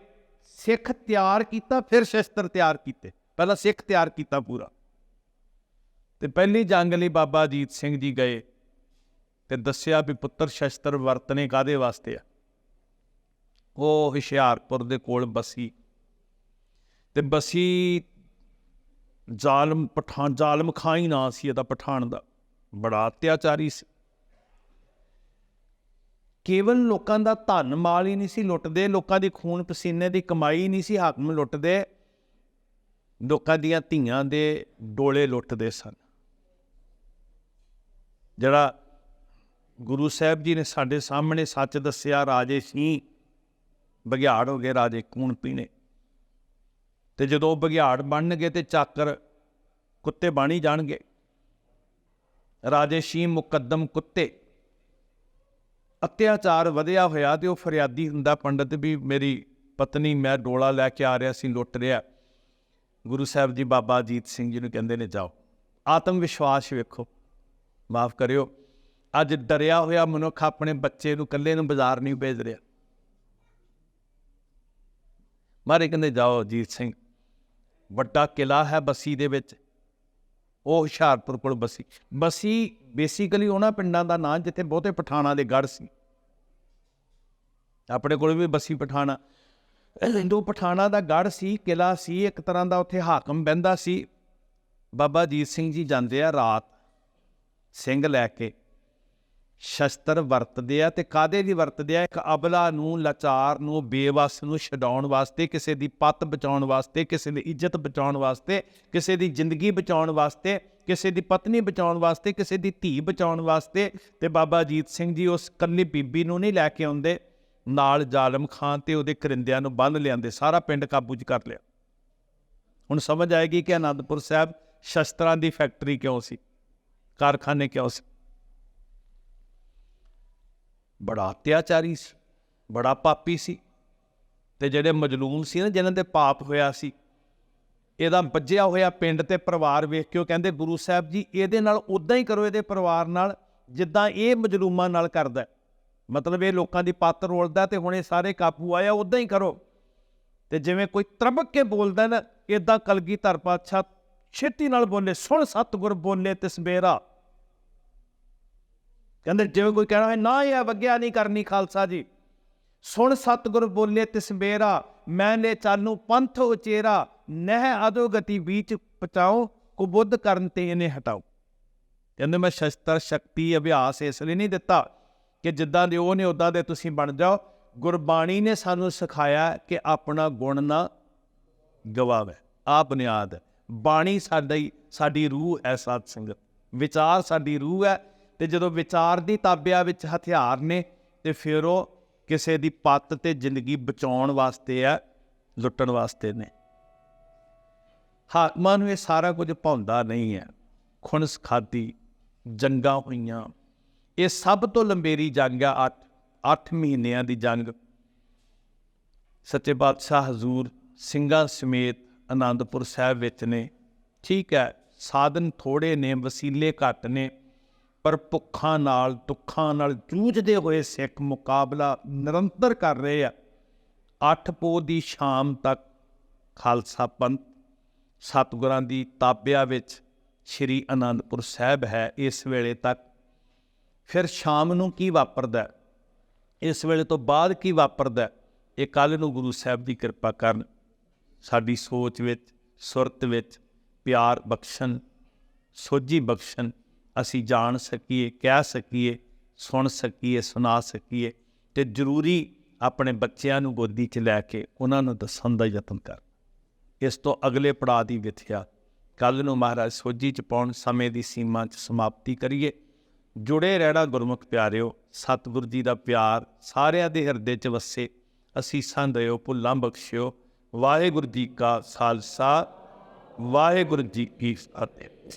ਸਿੱਖ ਤਿਆਰ ਕੀਤਾ, ਫਿਰ ਸ਼ਸਤਰ ਤਿਆਰ ਕੀਤੇ। ਪਹਿਲਾਂ ਸਿੱਖ ਤਿਆਰ ਕੀਤਾ ਪੂਰਾ। ਤੇ ਪਹਿਲੀ ਜੰਗ ਲਈ ਬਾਬਾ ਅਜੀਤ ਸਿੰਘ ਜੀ ਗਏ ਤੇ ਦੱਸਿਆ ਵੀ ਪੁੱਤਰ ਸ਼ਸਤਰ ਵਰਤਨੇ ਕਾਹਦੇ ਵਾਸਤੇ ਆ। ਉਹ ਹੁਸ਼ਿਆਰਪੁਰ ਦੇ ਕੋਲ ਬਸੀ, ਤੇ ਬਸੀ ਜ਼ਾਲਮ ਖਾਂ ਹੀ ਨਾਂ ਸੀ ਇਹਦਾ, ਪਠਾਨ ਦਾ, ਬੜਾ ਅਤਿਆਚਾਰੀ ਸੀ। ਕੇਵਲ ਲੋਕਾਂ ਦਾ ਧਨ ਮਾਲ ਹੀ ਨਹੀਂ ਸੀ ਲੁੱਟਦੇ, ਲੋਕਾਂ ਦੀ ਖੂਨ ਪਸੀਨੇ ਦੀ ਕਮਾਈ ਨਹੀਂ ਸੀ ਹਾਕਮ ਲੁੱਟਦੇ, ਲੋਕਾਂ ਦੀਆਂ ਧੀਆਂ ਦੇ ਡੋਲੇ ਲੁੱਟਦੇ ਸਨ। ਜਿਹੜਾ ਗੁਰੂ ਸਾਹਿਬ ਜੀ ਨੇ ਸਾਡੇ ਸਾਹਮਣੇ ਸੱਚ ਦੱਸਿਆ, ਰਾਜੇ ਸੀ ਬਘਿਆੜ ਹੋ ਗਏ, ਰਾਜੇ ਖੂਨ ਪੀਣੇ। ਤੇ ਜਦੋਂ ਉਹ ਬਘਿਆੜ ਬਣਨਗੇ ਤੇ ਚਾਕਰ ਕੁੱਤੇ ਬਣ ਹੀ ਜਾਣਗੇ। ਰਾਜੇ ਸੀ ਮੁਕੱਦਮ ਕੁੱਤੇ। ਅਤਿਆਚਾਰ ਵਧਿਆ ਹੋਇਆ ਤੇ ਉਹ ਫਰਿਆਦੀ ਹੁੰਦਾ ਪੰਡਤ ਵੀ ਮੇਰੀ ਪਤਨੀ, ਮੈਂ ਡੋਲਾ ਲੈ ਕੇ ਆ ਰਿਹਾ ਸੀ, ਲੁੱਟ ਰਿਹਾ। ਗੁਰੂ ਸਾਹਿਬ ਜੀ ਬਾਬਾ ਅਜੀਤ ਸਿੰਘ ਜੀ ਨੂੰ ਕਹਿੰਦੇ ਨੇ, ਜਾਓ। ਆਤਮ ਵਿਸ਼ਵਾਸ ਵੇਖੋ, ਮਾਫ ਕਰਿਓ, ਅੱਜ ਡਰਿਆ ਹੋਇਆ ਮਨੁੱਖ ਆਪਣੇ ਬੱਚੇ ਨੂੰ ਇਕੱਲੇ ਨੂੰ ਬਾਜ਼ਾਰ ਨਹੀਂ ਭੇਜ ਰਿਹਾ। ਮਾਰੇ ਕਹਿੰਦੇ ਜਾਓ ਅਜੀਤ ਸਿੰਘ, ਵੱਡਾ ਕਿਲਾ ਹੈ ਬਸੀ ਦੇ ਵਿੱਚ, ਉਹ ਹੁਸ਼ਿਆਰਪੁਰ ਕੋਲ ਬਸੀ। ਬਸੀ ਬੇਸਿਕਲੀ ਉਹਨਾਂ ਪਿੰਡਾਂ ਦਾ ਨਾਂ ਜਿੱਥੇ ਬਹੁਤੇ ਪਠਾਨਾਂ ਦੇ ਗੜ੍ਹ ਸੀ। ਆਪਣੇ ਕੋਲ ਵੀ ਬਸੀ ਪਠਾਣਾ, ਹਿੰਦੂ ਪਠਾਨਾਂ ਦਾ ਗੜ੍ਹ ਸੀ, ਕਿਲਾ ਸੀ, ਇੱਕ ਤਰ੍ਹਾਂ ਦਾ ਉੱਥੇ ਹਾਕਮ ਬਹਿੰਦਾ ਸੀ। ਬਾਬਾ ਅਜੀਤ ਸਿੰਘ ਜੀ ਜਾਂਦੇ ਆ ਰਾਤ, ਸਿੰਘ ਲੈ ਕੇ, ਸ਼ਸਤਰ ਵਰਤਦੇ ਆ। ਤੇ ਕਾਹਦੇ ਲਈ ਵਰਤਦੇ ਆ? ਇੱਕ ਅਬਲਾ ਨੂੰ, ਲਾਚਾਰ ਨੂੰ, ਬੇਵੱਸ ਨੂੰ ਛਡਾਉਣ ਵਾਸਤੇ, ਕਿਸੇ ਦੀ ਪੱਤ ਬਚਾਉਣ ਵਾਸਤੇ, ਕਿਸੇ ਦੀ ਇੱਜ਼ਤ ਬਚਾਉਣ ਵਾਸਤੇ, ਕਿਸੇ ਦੀ ਜ਼ਿੰਦਗੀ ਬਚਾਉਣ ਵਾਸਤੇ, ਕਿਸੇ ਦੀ ਪਤਨੀ ਬਚਾਉਣ ਵਾਸਤੇ, ਕਿਸੇ ਦੀ ਧੀ ਬਚਾਉਣ ਵਾਸਤੇ। ਤੇ ਬਾਬਾ ਅਜੀਤ ਸਿੰਘ ਜੀ ਉਸ ਇਕੱਲੀ ਬੀਬੀ ਨੂੰ ਨਹੀਂ ਲੈ ਕੇ ਆਉਂਦੇ, ਨਾਲ ਜ਼ਾਲਮ ਖਾਂ ਤੇ ਉਹਦੇ ਕਰਿੰਦਿਆਂ ਨੂੰ ਬੰਨ੍ਹ ਲਿਆਂਦੇ, ਸਾਰਾ ਪਿੰਡ ਕਾਬੂ 'ਚ ਕਰ ਲਿਆ। ਹੁਣ ਸਮਝ ਆਏਗੀ ਕਿ ਅਨੰਦਪੁਰ ਸਾਹਿਬ ਸ਼ਸਤਰਾਂ ਦੀ ਫੈਕਟਰੀ ਕਿਉਂ ਸੀ, ਕਾਰਖਾਨੇ ਕਿਉਂ ਸੀ। ਬੜਾ ਅਤਿਆਚਾਰੀ ਸੀ, ਬੜਾ ਪਾਪੀ ਸੀ। ਤੇ ਜਿਹੜੇ ਮਜਲੂਮ ਸੀ ਨਾ, ਜਿਨ੍ਹਾਂ ਦੇ ਪਾਪ ਹੋਇਆ ਸੀ, ਇਹਦਾ ਵੱਜਿਆ ਹੋਇਆ ਪਿੰਡ ਤੇ ਪਰਿਵਾਰ ਵੇਖ ਕੇ ਉਹ ਕਹਿੰਦੇ, ਗੁਰੂ ਸਾਹਿਬ ਜੀ ਇਹਦੇ ਨਾਲ ਉੱਦਾਂ ਹੀ ਕਰੋ, ਇਹਦੇ ਪਰਿਵਾਰ ਨਾਲ ਜਿੱਦਾਂ ਇਹ ਮਜਲੂਮਾਂ ਨਾਲ ਕਰਦਾ। ਮਤਲਬ ਇਹ ਲੋਕਾਂ ਦੀ ਪੱਤ ਰੋਲਦਾ ਤੇ ਹੁਣ ਇਹ ਸਾਰੇ ਕਾਬੂ ਆਇਆ, ਉੱਦਾਂ ਹੀ ਕਰੋ। ਤੇ ਜਿਵੇਂ ਕੋਈ ਤਰਬਕ ਕੇ ਬੋਲਦਾ ਨਾ, ਇੱਦਾਂ ਕਲਗੀਧਰ ਪਾਤਸ਼ਾਹ ਛੇਤੀ ਨਾਲ ਬੋਲੇ, ਸੁਣ ਸਤਿਗੁਰ ਬੋਲੇ ਤਸਬੇਰਾ। ਕਹਿੰਦੇ ਜਿਵੇਂ ਕੋਈ ਕਹਿਣਾ ਹੈ ਨਾ, ਇਹ ਵਗਿਆ ਨਹੀਂ ਕਰਨੀ ਖਾਲਸਾ ਜੀ, ਸੁਣ ਸਤਿਗੁਰ ਬੋਲੇ ਤਸਬੇਰਾ, ਮੈਨੇ ਚਾਲੂ ਪੰਥ ਉਚੇਰਾ, ਨਹਿ ਅਧੋਗਤੀ ਵਿੱਚ ਪਚਾਓ, ਕੁਬੁੱਧ ਕਰਨ ਤੇ ਇਹਨੇ ਹਟਾਓ। ਕਹਿੰਦੇ ਮੈਂ ਸ਼ਸਤਰ ਸ਼ਕਤੀ ਅਭਿਆਸ ਇਸ ਲਈ ਨਹੀਂ ਦਿੱਤਾ ਕਿ ਜਿੱਦਾਂ ਦੇ ਉਹ ਨੇ ਉੱਦਾਂ ਦੇ ਤੁਸੀਂ ਬਣ ਜਾਓ। ਗੁਰਬਾਣੀ ਨੇ ਸਾਨੂੰ ਸਿਖਾਇਆ ਕਿ ਆਪਣਾ ਗੁਣ ਨਾ ਗਵਾਵੇ, ਆਹ ਬੁਨਿਆਦ ਹੈ। ਬਾਣੀ ਸਾਡੀ ਰੂਹ ਹੈ, ਸਾਧ ਸੰਗਤ, ਵਿਚਾਰ ਸਾਡੀ ਰੂਹ ਹੈ। ਤੇ ਜਦੋਂ ਵਿਚਾਰ ਦੀ ਤਾਬਿਆ ਵਿੱਚ ਹਥਿਆਰ ਨੇ, ਤੇ ਫਿਰ ਉਹ ਕਿਸੇ ਦੀ ਪੱਤ ਤੇ ਜ਼ਿੰਦਗੀ ਬਚਾਉਣ ਵਾਸਤੇ ਹੈ, ਲੁੱਟਣ ਵਾਸਤੇ ਨੇ। ਹਾਕਮਾਂ ਨੂੰ ਇਹ ਸਾਰਾ ਕੁਝ ਭਾਉਂਦਾ ਨਹੀਂ ਹੈ। ਖੁਣਸ ਖਾਧੀ, ਜੰਗਾਂ ਹੋਈਆਂ, ਇਹ ਸਭ ਤੋਂ ਲੰਬੇਰੀ ਜੰਗ ਆ, 8 ਮਹੀਨਿਆਂ ਦੀ ਜੰਗ। ਸੱਚੇ ਪਾਤਸ਼ਾਹ ਹਜ਼ੂਰ ਸਿੰਘਾਂ ਸਮੇਤ ਅਨੰਦਪੁਰ ਸਾਹਿਬ ਵਿੱਚ ਨੇ। ਠੀਕ ਹੈ, ਸਾਧਨ ਥੋੜ੍ਹੇ ਨੇ, ਵਸੀਲੇ ਘੱਟ ਨੇ, ਪਰ ਭੁੱਖਾਂ ਨਾਲ, ਦੁੱਖਾਂ ਨਾਲ ਜੂਝਦੇ ਹੋਏ ਸਿੱਖ ਮੁਕਾਬਲਾ ਨਿਰੰਤਰ ਕਰ ਰਹੇ ਆ। 8 ਪੋਹ ਦੀ ਸ਼ਾਮ ਤੱਕ ਖਾਲਸਾ ਪੰਥ ਸਤਿਗੁਰਾਂ ਦੀ ਤਾਬਿਆ ਵਿੱਚ ਸ਼੍ਰੀ ਅਨੰਦਪੁਰ ਸਾਹਿਬ ਹੈ ਇਸ ਵੇਲੇ ਤੱਕ। ਫਿਰ ਸ਼ਾਮ ਨੂੰ ਕੀ ਵਾਪਰਦਾ, ਇਸ ਵੇਲੇ ਤੋਂ ਬਾਅਦ ਕੀ ਵਾਪਰਦਾ, ਇਹ ਕੱਲ੍ਹ ਨੂੰ ਗੁਰੂ ਸਾਹਿਬ ਦੀ ਕਿਰਪਾ ਕਰਨ, ਸਾਡੀ ਸੋਚ ਵਿੱਚ, ਸੁਰਤ ਵਿੱਚ ਪਿਆਰ ਬਖਸ਼ਣ, ਸੋਝੀ ਬਖਸ਼ਣ, ਅਸੀਂ ਜਾਣ ਸਕੀਏ, ਕਹਿ ਸਕੀਏ, ਸੁਣ ਸਕੀਏ, ਸੁਣਾ ਸਕੀਏ। ਤੇ ਜ਼ਰੂਰੀ ਆਪਣੇ ਬੱਚਿਆਂ ਨੂੰ ਗੋਦੀ 'ਚ ਲੈ ਕੇ ਉਹਨਾਂ ਨੂੰ ਦੱਸਣ ਦਾ ਯਤਨ ਕਰ। ਇਸ ਤੋਂ ਅਗਲੇ ਪੜਾਅ ਦੀ ਵਿਥਿਆ ਕੱਲ੍ਹ ਨੂੰ ਮਹਾਰਾਜ ਸੋਝੀ 'ਚ ਪਾਉਣ, ਸਮੇਂ ਦੀ ਸੀਮਾ 'ਚ ਸਮਾਪਤੀ ਕਰੀਏ। ਜੁੜੇ ਰਹਿਣਾ ਗੁਰਮੁਖ ਪਿਆਰਿਓ। ਸਤਿਗੁਰ ਜੀ ਦਾ ਪਿਆਰ ਸਾਰਿਆਂ ਦੇ ਹਿਰਦੇ 'ਚ ਵਸੇ। ਅਸੀਸਾਂ ਦਿਓ, ਭੁੱਲਾਂ ਬਖਸ਼ਿਓ। ਵਾਹਿਗੁਰੂ ਜੀ ਕਾ ਖਾਲਸਾ, ਵਾਹਿਗੁਰੂ ਜੀ ਕੀ ਫਤਿਹ।